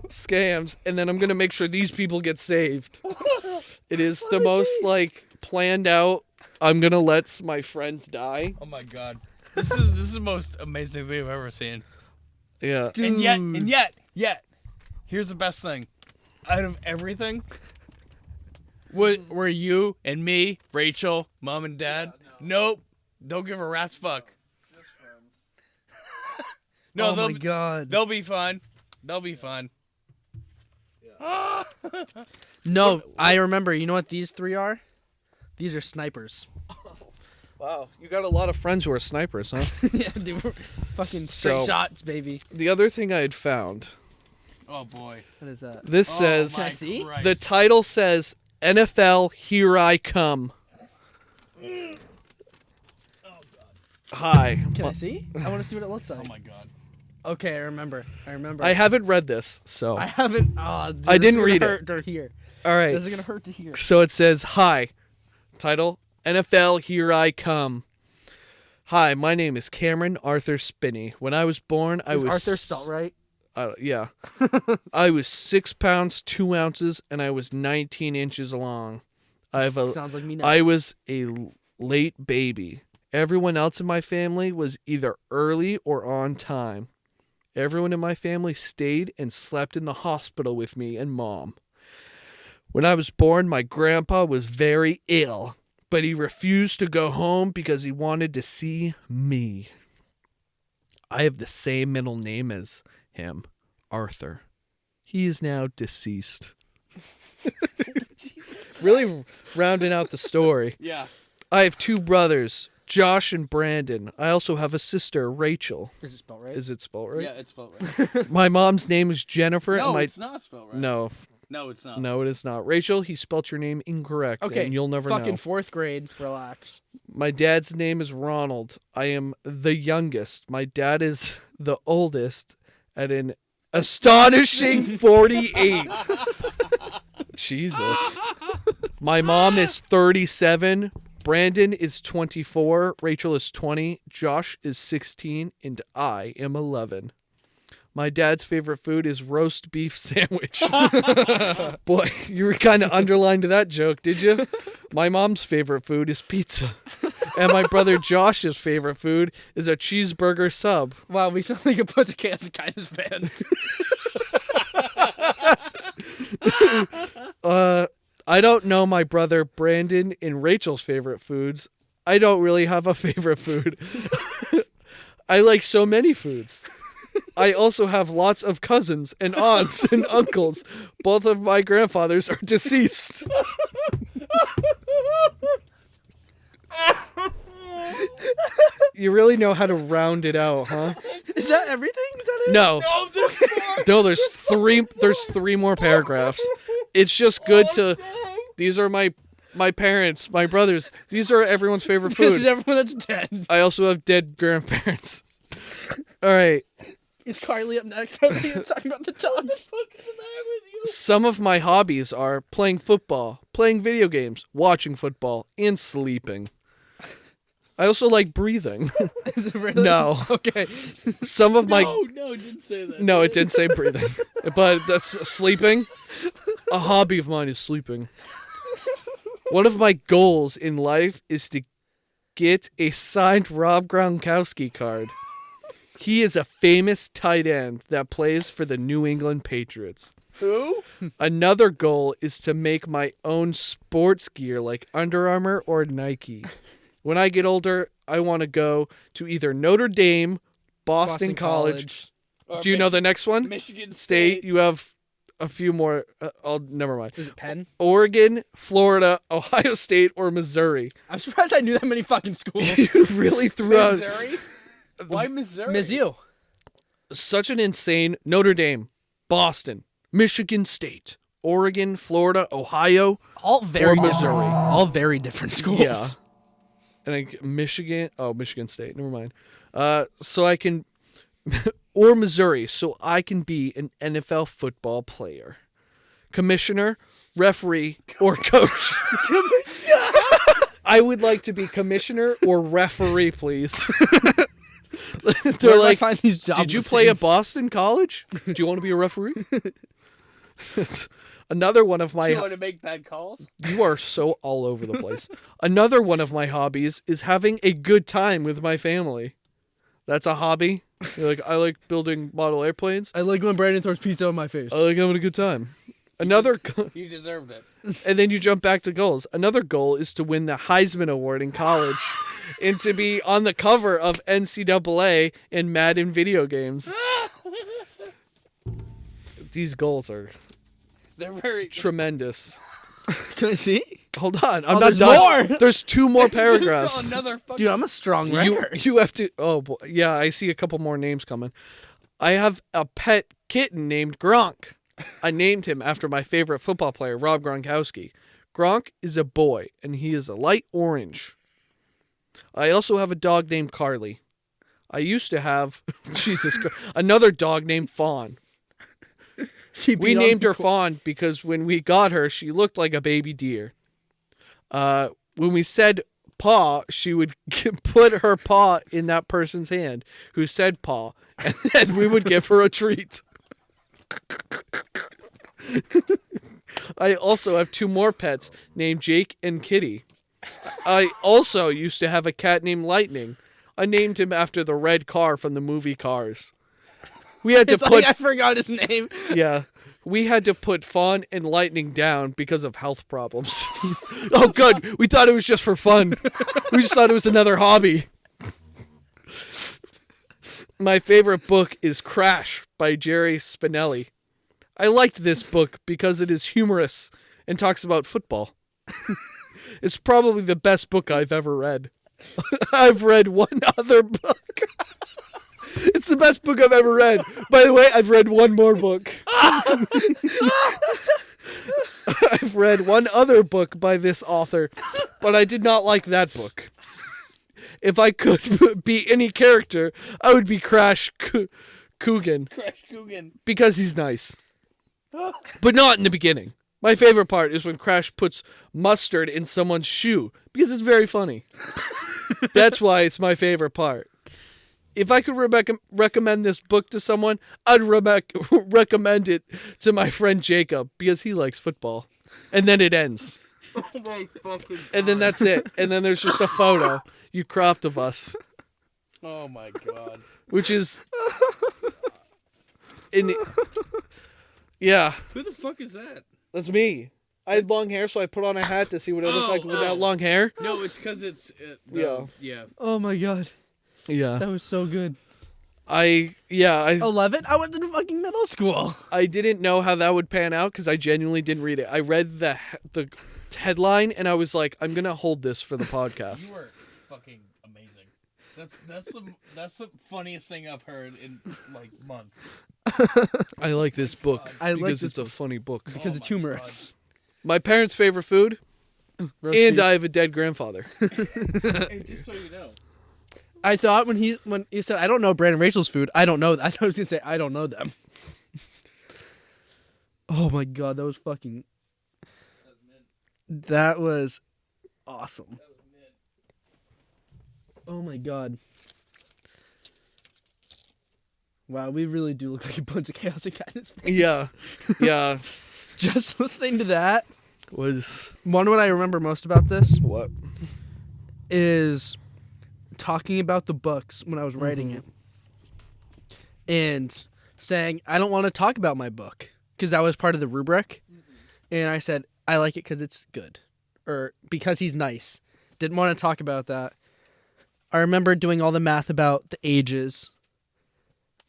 scams, and then I'm going to make sure these people get saved. It is the most, like, planned out, I'm going to let my friends die. Oh, my God. This is the most amazing thing I've ever seen. Yeah. And yet, here's the best thing. Out of everything, were you and me, Rachel, Mom and Dad? Nope. Don't give a rat's fuck. No, oh my God. They'll be fine. They'll be fine. Yeah. No, I remember. You know what these three are? These are snipers. Wow, you got a lot of friends who are snipers, huh? Yeah, dude. We're fucking straight shots, baby. The other thing I had found. Oh, boy. What is that? This says, Can I see? Christ. the title says, NFL, Here I Come. Oh, God. Hi. Can I see? I want to see what it looks like. Oh, my God. Okay, I remember. I haven't read this, so. I haven't. Oh, dude, I this didn't is read gonna it. hurt to hear. All right. This is gonna hurt to hear. So it says, hi. Title, NFL, Here I Come. Hi, my name is Cameron Arthur Spinney. When I was born, I Is was... Arthur spelled right? Yeah. I was 6 pounds, 2 ounces, and I was 19 inches long. Sounds like me now. I was a late baby. Everyone else in my family was either early or on time. Everyone in my family stayed and slept in the hospital with me and Mom. When I was born, my grandpa was very ill, but he refused to go home because he wanted to see me. I have the same middle name as him, Arthur. He is now deceased. Really rounding out the story. Yeah. I have 2 brothers, Josh and Brandon. I also have a sister, Rachel. Is it spelled right? Is it spelled right? Yeah, it's spelled right. My mom's name is Jennifer. No, and my... it's not spelled right. No, No, it's not. no, it is not. Rachel, he spelt your name incorrect, Okay, and you'll never fucking know. 4th grade. Relax. My dad's name is Ronald. I am the youngest. My dad is the oldest at an astonishing 48. Jesus. My mom is 37. Brandon is 24. Rachel is 20. Josh is 16. And I am 11. My dad's favorite food is roast beef sandwich. Boy, you were kind of underlined to that joke, did you? My mom's favorite food is pizza. And my brother Josh's favorite food is a cheeseburger sub. Wow, we sound like a bunch of Chaos and Kindness fans. I don't know my brother Brandon and Rachel's favorite foods. I don't really have a favorite food. I like so many foods. I also have lots of cousins and aunts and uncles. Both of my grandfathers are deceased. You really know how to round it out, huh? Is that everything? Is that it? No. No, there's more. No, there's 3 more paragraphs. It's just good to these are my parents, my brothers. These are everyone's favorite This is food. everyone that's dead. I also have dead grandparents. All right. Is Carly up next? I think you're talking about the dogs. Some of my hobbies are playing football, playing video games, watching football, and sleeping. I also like breathing. Is it really? No. Okay. Some of my No, it didn't say that. No, it didn't say breathing. But that's sleeping. A hobby of mine is sleeping. One of my goals in life is to get a signed Rob Gronkowski card. He is a famous tight end that plays for the New England Patriots. Who? Another goal is to make my own sports gear like Under Armour or Nike. When I get older, I want to go to either Notre Dame, Boston College. Or Do you know the next one? Michigan State. You have a few more. Never mind. Is it Penn? Oregon, Florida, Ohio State, or Missouri. I'm surprised I knew that many fucking schools. You really threw out Missouri? Why Missouri? Mizzou. such an insane Notre Dame, Boston, Michigan State, Oregon, Florida, Ohio, All very or different. Missouri. All very different schools. Yeah. And Michigan State, never mind. So I can, or Missouri, so I can be an NFL football player, commissioner, referee, or coach. I would like to be commissioner or referee, please. Where They're do I like, find these job did you play at listings? Boston College? Do you want to be a referee? Another one of Do you my... want to make bad calls? You are so all over the place. Another one of my hobbies is having a good time with my family. That's a hobby. You're like, I like building model airplanes. I like when Brandon throws pizza on my face. I like having a good time. Another... You deserved it. And then you jump back to goals. Another goal is to win the Heisman Award in college and to be on the cover of NCAA and Madden video games. These goals are They're very tremendous. Can I see? Hold on. I'm Oh, not there's done. more. There's 2 more You paragraphs. saw another fucking... Dude, I'm a strong You, writer. you have to... Oh, boy. Yeah, I see a couple more names coming. I have a pet kitten named Gronk. I named him after my favorite football player, Rob Gronkowski. Gronk is a boy, and he is a light orange. I also have a dog named Carly. I used to have, Jesus Christ, another dog named Fawn. We named her Fawn because when we got her, she looked like a baby deer. When we said paw, she would put her paw in that person's hand who said paw, and then we would give her a treat. I also have 2 more pets named Jake and Kitty. I also used to have a cat named Lightning. I named him after the red car from the movie Cars. We had to It's put... like I forgot his name. Yeah. We had to put Fawn and Lightning down because of health problems. Oh, good. We thought it was just for fun. We just thought it was another hobby. My favorite book is Crash by Jerry Spinelli. I liked this book because it is humorous and talks about football. It's probably the best book I've ever read. I've read one other book. It's the best book I've ever read. By the way, I've read one more book. I've read one other book by this author, but I did not like that book. If I could be any character, I would be Crash Coogan. Crash Coogan. Because he's nice. But not in the beginning. My favorite part is when Crash puts mustard in someone's shoe, because it's very funny. That's why it's my favorite part. If I could recommend this book to someone, I'd recommend it to my friend Jacob, because he likes football. And then it ends. Oh my fucking God. And then that's it. And then there's just a photo you cropped of us. Oh my God. Which is... Yeah, Who the fuck is that? that's me. I had long hair, so I put on a hat to see what it looked like without long hair. No, it's because it's... Yeah. Yeah. Oh my god. Yeah. That was so good. I 11? I went to fucking middle school. I didn't know how that would pan out because I genuinely didn't read it. I read the headline and I was like, I'm gonna hold this for the podcast. You were fucking amazing. That's the funniest thing I've heard in like months. I like this book I like because this it's a funny book. Because it's my humorous. My parents' favorite food, Roast and beef. I have a dead grandfather. Hey, just so you know. I thought when he said, I don't know Brandon and Rachel's food, I don't know. I thought he was going to say, I don't know them. Oh my god, that was fucking... That was awesome. Oh my god. Wow, we really do look like a bunch of chaos and kindness fans. Yeah. Just listening to that, Was what I remember most about this what? is talking about the books when I was writing it. And saying, I don't want to talk about my book. Because that was part of the rubric. And I said, I like it because it's good. Or because he's nice. Didn't want to talk about that. I remember doing all the math about the ages.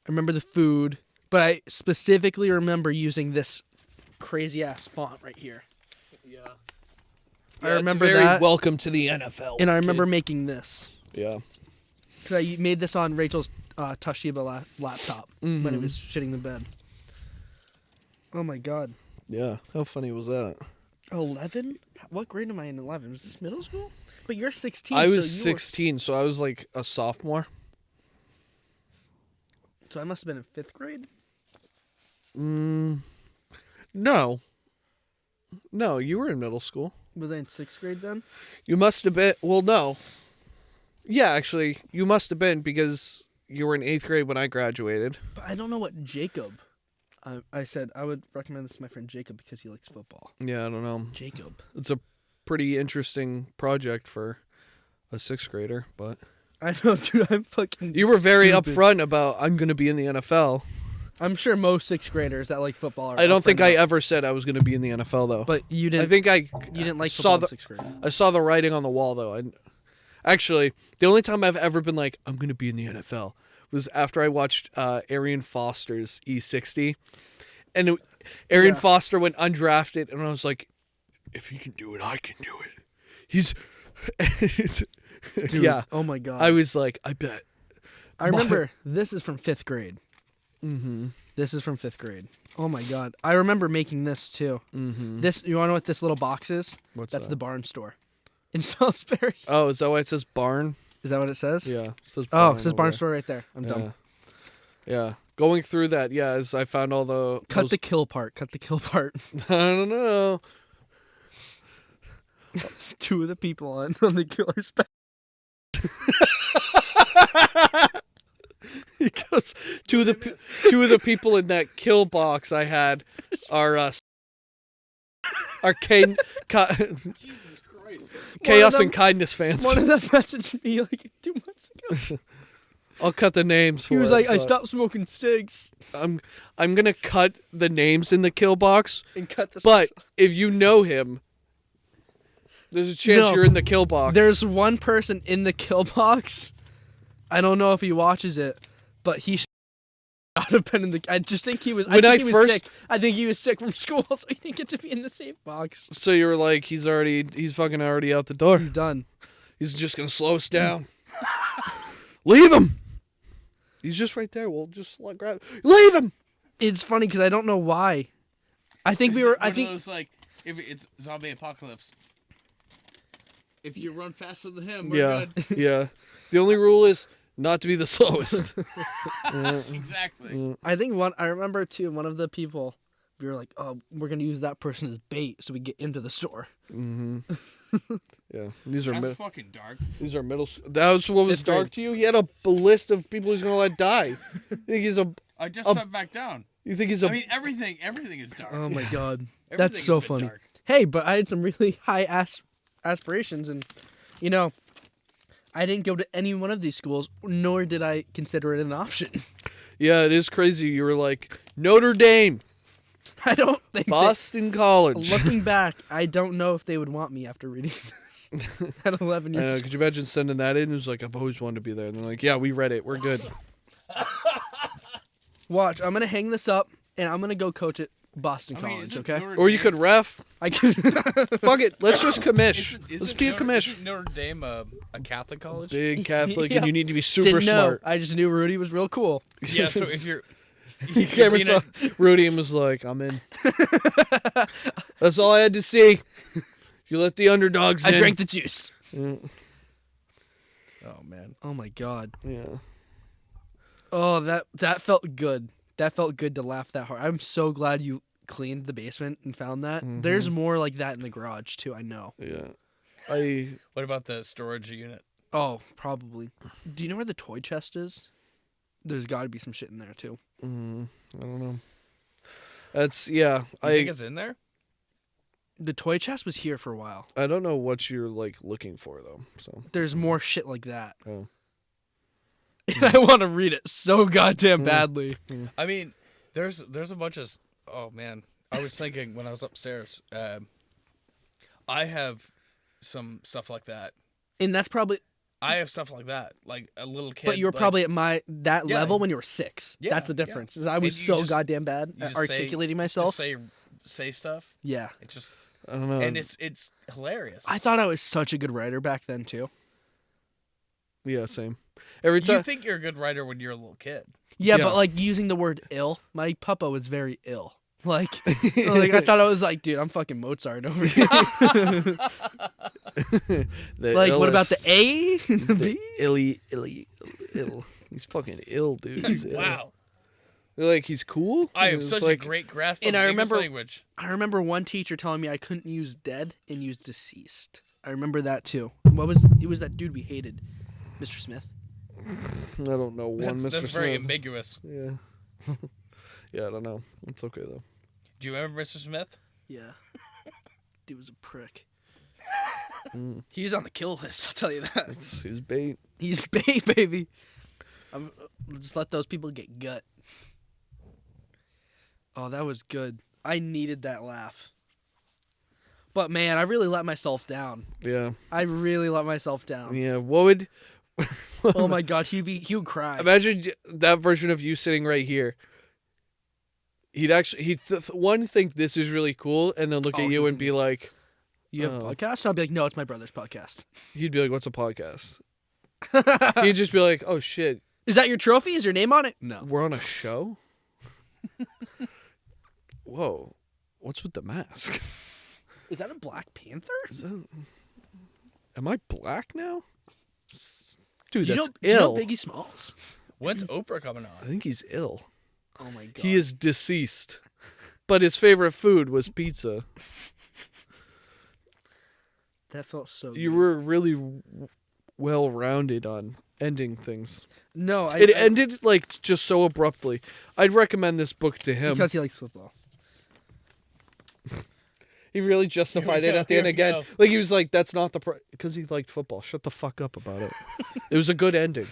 I remember the food. But I specifically remember using this crazy-ass font right here. Yeah. I remember it's very that. welcome to the NFL. And I remember kid. making this. Yeah. Because I made this on Rachel's Toshiba laptop when it was shitting the bed. Oh my god. Yeah. How funny was that? 11? What grade am I in 11? Is this middle school? But you're 16. I so was you 16, so I was like a sophomore. So I must have been in 5th grade? No. No, you were in middle school. Was I in 6th grade then? You must have been. Well, no. Yeah, actually, you must have been because you were in 8th grade when I graduated. But I don't know what Jacob. I said I would recommend this to my friend Jacob because he likes football. Yeah, I don't know. Jacob. It's a pretty interesting project for a 6th grader, but I know, dude. I'm fucking. you were very stupid. upfront about I'm going to be in the NFL. I'm sure most 6th graders that like football. Are I don't think upfront I about- ever said I was going to be in the NFL though. But you didn't. I think I you didn't like saw football in 6th grade. I saw the writing on the wall though. Actually, the only time I've ever been like I'm going to be in the NFL was after I watched Arian Foster's E60, and Arian Foster went undrafted, and I was like, if he can do it, I can do it. He's, Dude, yeah. Oh my god. I was like, I bet. I remember this is from 5th grade. Mm-hmm. This is from 5th grade. Oh my god. I remember making this too. Mm-hmm. This, you want to know what this little box is? What's That's that? the barn store in Salisbury. Oh, is that why it says barn? Is that what it says? Yeah. It says Oh, it says over barn there. store right there. I'm Yeah. dumb. Yeah. Going through that, yeah, as I found all the Cut the kill part. Cut the kill part. I don't know. 2 of the people on the killer's back. He goes, two of the people in that kill box I had are Jesus Christ. chaos them- and kindness fans. One of them messaged me like 2 months ago. I'll cut the names for He was it, like, I but stopped smoking cigs I'm gonna cut the names in the kill box, and cut the. but if you know him, there's a chance No. you're in the kill box. There's one person in the kill box. I don't know if he watches it, but he should not have been in the. I just think he was. When I I think he was first- sick. I think he was sick from school, so he didn't get to be in the same box. So you were like, he's fucking already out the door. He's done. He's just gonna slow us down. Leave him. He's just right there. We'll just grab. Leave him. It's funny because I don't know why. I think we were. I think Those, like, if it's zombie apocalypse. If you run faster than him, we're Yeah, good. yeah. The only rule is not to be the slowest. Exactly. I think one. I remember too. One of the people. We were like, oh, we're gonna use that person as bait so we get into the store. Mm-hmm. Yeah, these are That's fucking dark. these are middle. That was what was 5th dark grade. to you. He had a list of people he's gonna let die. You think he's a? I just Oh. stepped back down. You think he's a? I mean, everything is dark. Oh my god, Everything that's has so been funny. dark. Hey, but I had some really high aspirations, and you know, I didn't go to any one of these schools, nor did I consider it an option. yeah, it is crazy. You were like Notre Dame, I don't think. Boston College. Looking back, I don't know if they would want me after reading this at 11 I know, years. could you imagine sending that in? It was like, I've always wanted to be there. And they're like, yeah, we read it. We're good. Watch, I'm gonna hang this up, and I'm gonna go coach at Boston I mean, College. isn't Okay. Notre Or you Dame- could ref. I can. Fuck it. Let's just commish. Isn't Let's be a commish. Isn't Notre Dame a Catholic college? Big Catholic, Yeah. and you need to be super Didn't know. smart. I just knew Rudy was real cool. Yeah, so if you're Cameron being saw Rudy and was like, I'm in. That's all I had to see. You let the underdogs in. I drank the juice. Mm, Oh man. Oh my god. yeah. Oh, that felt good. That felt good to laugh that hard. I'm so glad you cleaned the basement and found that. Mhm. There's more like that in the garage too. I know. Yeah. What about the storage unit? Oh, probably. Do you know where the toy chest is? There's got to be some shit in there too. I don't know. That's, yeah. You think it's in there? The toy chest was here for a while. I don't know what you're, like, looking for, though. So. There's more shit like that. Oh. And I want to read it so goddamn Mm. badly. I mean, there's a bunch of. Oh man, I was thinking when I was upstairs. I have some stuff like that. And that's probably. I have stuff like that, like a little kid. But you were like, probably at that Yeah. level when you were 6. Yeah, That's the yeah. difference. Is I was And you so just- goddamn bad you at just say- articulating just myself. say stuff. Yeah. It's just I don't know. and it's hilarious. I thought I was such a good writer back then too. Yeah, same. Every You time. think you're a good writer when you're a little kid. Yeah, Yeah. but like using the word ill, my papa was very ill. Like I thought I was like, dude, I'm fucking Mozart over here. Like, what about the A? The B? Ill. He's fucking ill, dude. He's ill. Wow, They're like, he's cool? I have It's such like, a great grasp And of I the English remember- language. I remember one teacher telling me I couldn't use dead and use deceased. I remember that too. It was that dude we hated, Mr. Smith. I don't know one Mr. That's very Smith. ambiguous. Yeah. Yeah, I don't know. It's okay though. Do you remember Mr. Smith? Yeah. Dude was a prick. Mm. He was on the kill list, I'll tell you that. It's his bait. He's bait, baby. Just let those people get gut. Oh, that was good. I needed that laugh. But man, I really let myself down. Yeah. I really let myself down. Yeah. What would? Oh my god, he would cry. Imagine that version of you sitting right here. He'd one think this is really cool, and then look Oh, at he you would and be think like, You have a podcast? I'll be like, no, it's my brother's podcast. he'd be like, "What's a podcast?" He'd just be like, "Oh shit, Is that your trophy? Is your name on it? No. we're on a show." Whoa, what's with the mask? Is that a Black Panther? Am I black now? Dude, Do you that's know, do you know ill. Biggie Smalls? When's Oprah coming I on? think he's ill. Oh my god. He is deceased. But his favorite food was pizza. That felt so You good. were really well-rounded on ending things. No, It ended like just so abruptly. I'd recommend this book to him. because he likes football. He really justified Here we it go, at the here end we again. go. Like he was like, "That's not the because he liked football. Shut the fuck up about it." It was a good ending.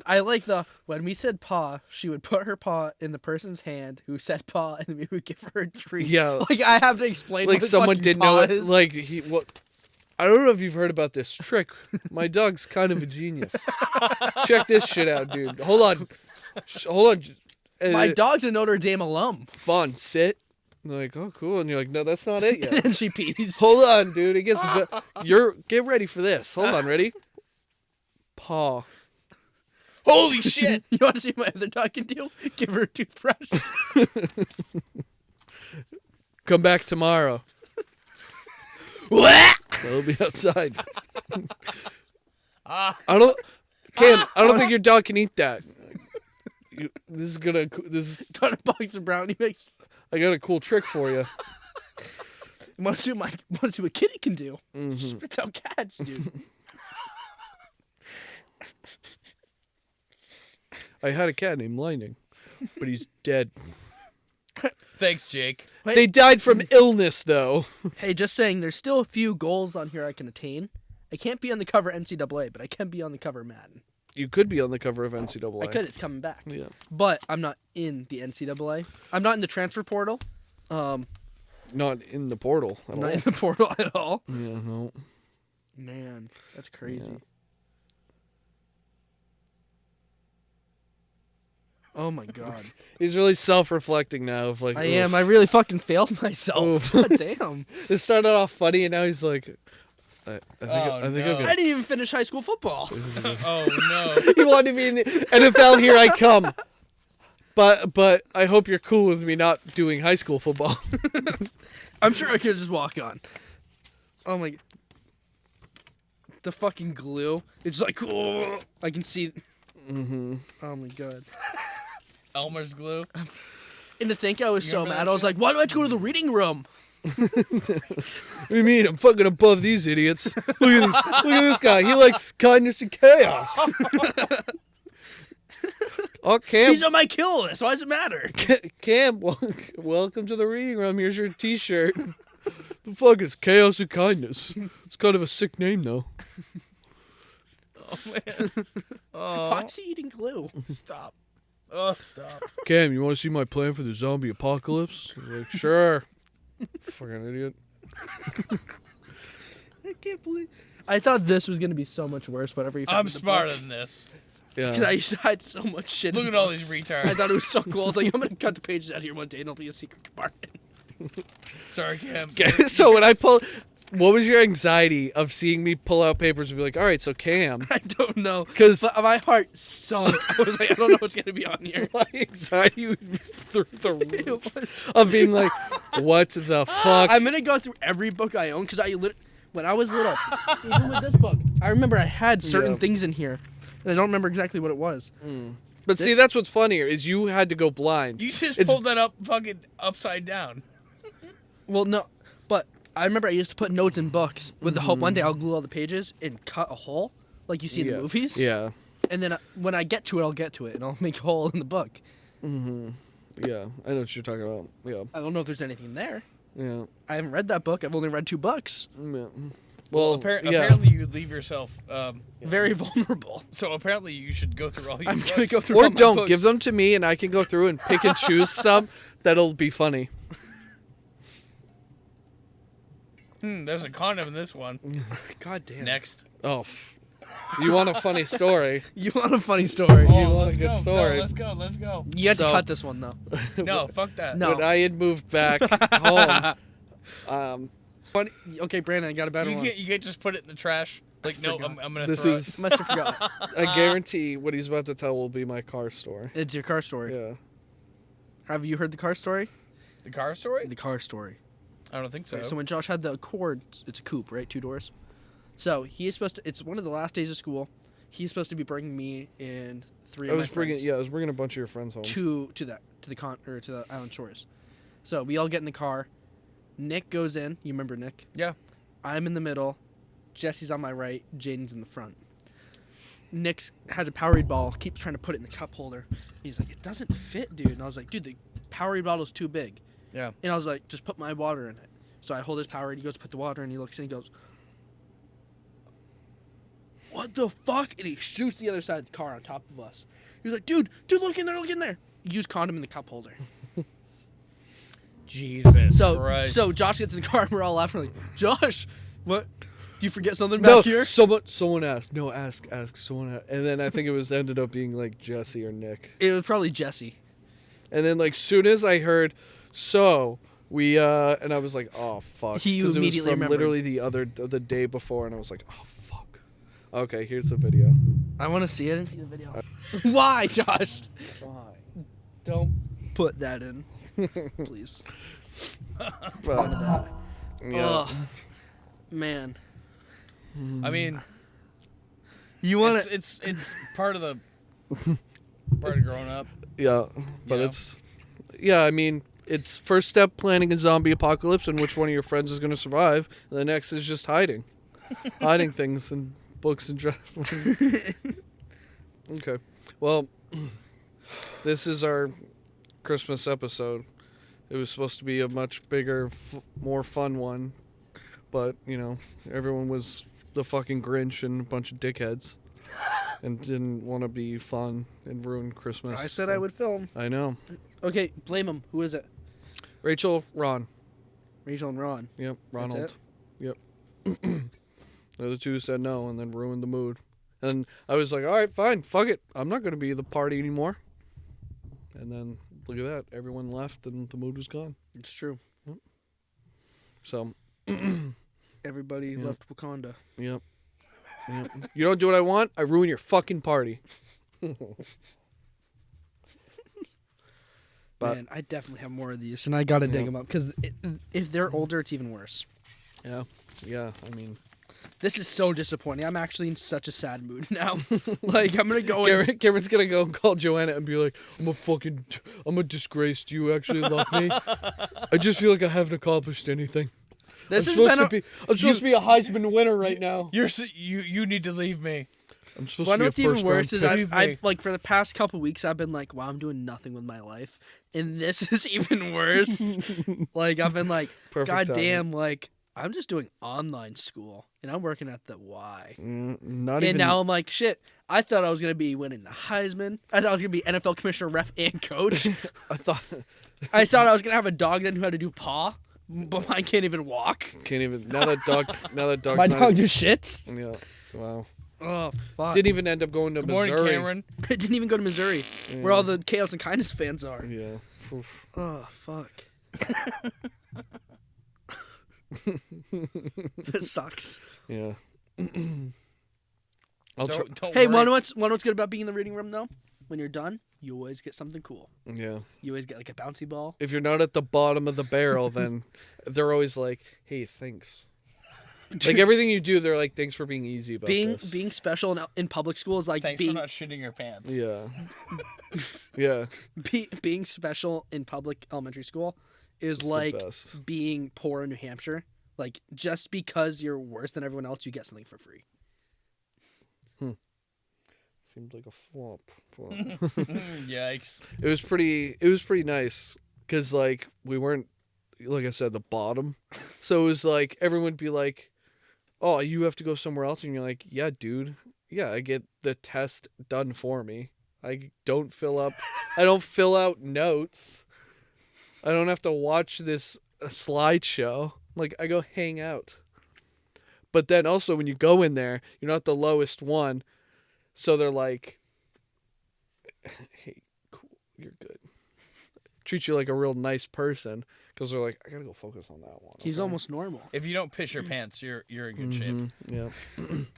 I like when we said paw, she would put her paw in the person's hand who said paw, and we would give her a treat. Yeah. Like I have to explain. Like what someone fucking did paw know it. is. Like I don't know if you've heard about this trick. My dog's kind of a genius. Check this shit out, dude. Hold on. Hold on. My dog's a Notre Dame alum. Fawn, sit. And they're like, oh, cool. And you're like, no, that's not it yet. And she pees. Hold on, dude. It gets get ready for this. Hold on, ready? Paw. Holy shit! You want to see what my other dog can do? Give her a toothbrush. Come back tomorrow. What? I'll be outside. I don't think your dog can eat that. This is Got a box of brownie mix. I got a cool trick for you. Want to see what Kitty can do? Mhm. She spits out cats, dude. I had a cat named Lightning, but he's dead. Thanks, Jake. They died from illness, though. Hey, just saying, there's still a few goals on here I can attain. I can't be on the cover NCAA, but I can be on the cover Madden. You could be on the cover of NCAA. I could. It's coming back. Yeah. But I'm not in the NCAA. I'm not in the transfer portal. Not in the portal at I'm all. not in the portal at all. Yeah, no. Man, that's crazy. Yeah. Oh my god. He's really self-reflecting now. Of like, I oof. am. I really fucking failed myself. Oof. God damn. It started off funny, and now he's like, I think Oh, I'm no. I gonna. didn't even finish high school football. Oh no! He wanted to be in the NFL. Here I come. But I hope you're cool with me not doing high school football. I'm sure I could just walk on. Oh my. The fucking glue. It's like, oh, I can see. Mm-hmm. Oh my god. Elmer's glue. And to think I was so remember mad, that I was shit? like, why do I have to go to the reading room? What do you mean? I'm fucking above these idiots. Look at this. Look at this guy. He likes kindness and chaos. Oh, Cam. He's on my kill list. Why does it matter? Cam, welcome to the reading room. Here's your T-shirt. The fuck is chaos and kindness? It's kind of a sick name, though. Oh man! Oh, Why is he eating glue? stop! Oh, stop! Cam, you want to see my plan for the zombie apocalypse? I'm like, sure. Fucking idiot. I can't believe. I thought this was gonna be so much worse. Whatever you. I'm smarter than this. Because Yeah. I used to hide so much shit. Look in at all books. these I retards. thought it was so cool. I was like, I'm gonna cut the pages out here one day, and it'll be a secret compartment. Sorry, Cam. Okay, so when I what was your anxiety of seeing me pull out papers and be like, all right, so Cam? I don't know. 'Cause- But my heart sunk. I was like, I don't know what's gonna be on here. My anxiety would be through the roof of being like, what the fuck? I'm gonna go through every book I own because when I was little, even with this book, I remember I had certain Yeah. things in here, and I don't remember exactly what it was. But see, that's what's funnier is you had to go blind. You just It's- pulled that up fucking upside down. Well, no, but I remember I used to put notes in books with the hope one day I'll glue all the pages and cut a hole like you see in the movies. Yeah. And then when I get to it, I'll get to it, and I'll make a hole in the book. Mm-hmm. Yeah, I know what you're talking about. Yeah. I don't know if there's anything there. Yeah. I haven't read that book. I've only read 2 books. Yeah. Well, yeah. apparently you leave yourself Very vulnerable. So apparently you should go through all your I'm books. gonna go through all Or my don't books. give them to me, and I can go through and pick and choose some that'll be funny. There's a condom in this one. God damn. Next. Oh, you want a funny story? You want a funny story? You want let's a good go. story. No, let's go. You had to So- cut this one though. No, fuck that. No. When I had moved back home, Funny. Okay, Brandon, I got a better You one. can't just put it in the trash. Like, no, forgot. I'm gonna this throw is. Must have forgot. I guarantee what he's about to tell will be my car story. It's your car story. Yeah. Have you heard the car story? it. The car story? The car story. I don't think so. So when Josh had the Accord, it's a coupe, right? 2 doors. So he's supposed to. It's one of the last days of school. He's supposed to be bringing me and 3 of I my was bringing. friends Yeah, I was bringing a bunch of your friends home. to the Island Shores. So we all get in the car. Nick goes in. You remember Nick? Yeah. I'm in the middle. Jesse's on my right. Jaden's in the front. Nick has a Powerade ball. Keeps trying to put it in the cup holder. He's like, it doesn't fit, dude. And I was like, dude, the Powerade bottle's too big. Yeah. And I was like, just put my water in it. So I hold his Powerade. He goes to put the water in. He looks and he goes, what the fuck? And he shoots the other side of the car on top of us. He's like, dude, look in there. Use condom in the cup holder. Jesus So Christ. so Josh gets in the car and we're all laughing. We're like, Josh, what? Do you forget something back No, here? someone asked. No, ask someone asked. And then I think it was ended up being like Jesse or Nick. It was probably Jesse. And then like soon as I heard, so we and I was like, oh fuck. He 'Cause immediately it was from remembered. literally the day before, and I was like, oh fuck. Okay, here's the video. I want to see it and see the video. Why, Josh? Why? Don't put that in, please. But, yeah. Oh, man. I mean, You want it's part of the part of growing up. Yeah, but Yeah. I mean, it's first step planning a zombie apocalypse and which one of your friends is going to survive. And the next is just hiding things in books and draft. Okay, well, this is our Christmas episode. It was supposed to be a much bigger, more fun one, but you know, everyone was the fucking Grinch and a bunch of dickheads. And didn't want to be fun and ruin Christmas. I said I would film. I know. Okay, blame him. Who is it? Rachel, Ron. Rachel and Ron. Yep, That's Ronald. Yep. The other two said no and then ruined the mood. And I was like, all right, fine, fuck it. I'm not going to be the party anymore. And then look at that. Everyone left and the mood was gone. It's true. So, Everybody Yeah. left Wakanda. yep. Yep. You don't do what I want, I ruin your fucking party. But- Man, I definitely have more of these, and I gotta dig Yeah. them up because if they're older, it's even worse. Yeah. Yeah, I mean. This is so disappointing. I'm actually in such a sad mood now. Like I'm gonna go. And, Cameron's going to go and call Joanna and be like, I'm a disgrace. Do you actually love me? I just feel like I haven't accomplished anything. this I'm has supposed been. I'm supposed to be a Heisman winner right now. You need to leave me. I'm supposed Well, I to know be a what's even first worse is pick. I've like for the past couple weeks I've been like, wow, I'm doing nothing with my life, and this is even worse. Like I've been like, Perfect God timing. damn, like I'm just doing online school, and I'm working at the Y. Not And even. now I'm like, shit. I thought I was gonna be winning the Heisman. I thought I was gonna be NFL commissioner, ref, and coach. I thought. I thought I was gonna have a dog then who had to do paw, but mine can't even walk. Can't even. Now that dog's My not dog just shits. Yeah. Wow. Oh fuck! Didn't even end up going to Good morning, Missouri. Cameron. It didn't even go to Missouri, where all the Chaos and Kindness fans are. Yeah. Oof. Oh fuck! This sucks. Yeah. I'll try. Don't Hey, worry. what's good about being in the reading room though? When you're done, you always get something cool. Yeah. You always get like a bouncy ball. If you're not at the bottom of the barrel, then they're always like, "Hey, thanks." Like everything you do, they're like, "Thanks for being easy about this." being special in public school is like Thanks being for not shitting your pants. Yeah. Yeah. being special in public elementary school is It's the like best. being poor in New Hampshire. Like just because you're worse than everyone else, you get something for free. Seemed like a flop. Yikes. It was pretty nice because like we weren't, like I said, the bottom. So it was like everyone would be like, "Oh, you have to go somewhere else," and you're like, "Yeah, dude. Yeah, I get the test done for me. I don't fill out notes. I don't have to watch this slideshow. Like I go hang out." But then also when you go in there, you're not the lowest one, so they're like, "Hey, cool, you're good." Treat you like a real nice person because they're like, "I gotta go focus on that one." He's okay?" almost normal. If you don't piss your pants, you're in good shape. Yeah.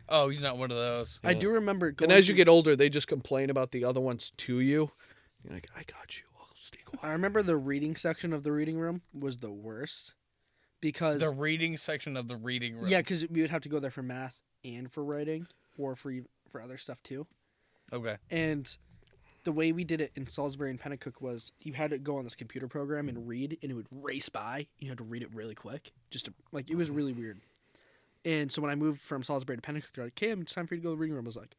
Oh, he's not one of those. I do remember going And as you get older, they just complain about the other ones to you. You're like, "I got you. I'll stay quiet." I remember the reading section of the reading room was the worst because The reading section of the reading room. yeah, because we would have to go there for math and for writing or for other stuff too. Okay. And the way we did it in Salisbury and Pennacook was you had to go on this computer program and read, and it would race by. You had to read it really quick, just to, like it was really weird. And so when I moved from Salisbury to Pennacook, they're like, "Cam, it's time for you to go to the reading room." I was like,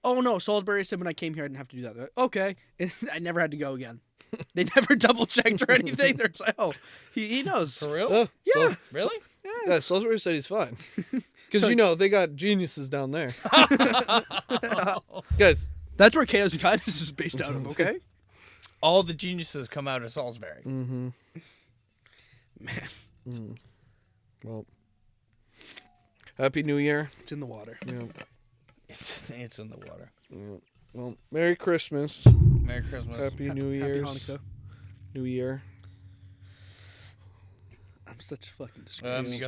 "Oh no, Salisbury said when I came here I didn't have to do that." They're like, "Okay," and I never had to go again. They never double checked or anything. They're just like, "Oh, he knows." For real? Oh, Yeah. Really? Yeah, Salisbury said he's fine. Because, they got geniuses down there. Guys. That's where Chaos and Kindness is based out of, okay? All the geniuses come out of Salisbury. Mm-hmm. Man, Well, Happy New Year. it's in the water. Yeah. It's in the water. Yeah. Well, Merry Christmas. Merry Christmas. Happy New Year's. Happy Hanukkah. New Year. I'm such a fucking disgrace. You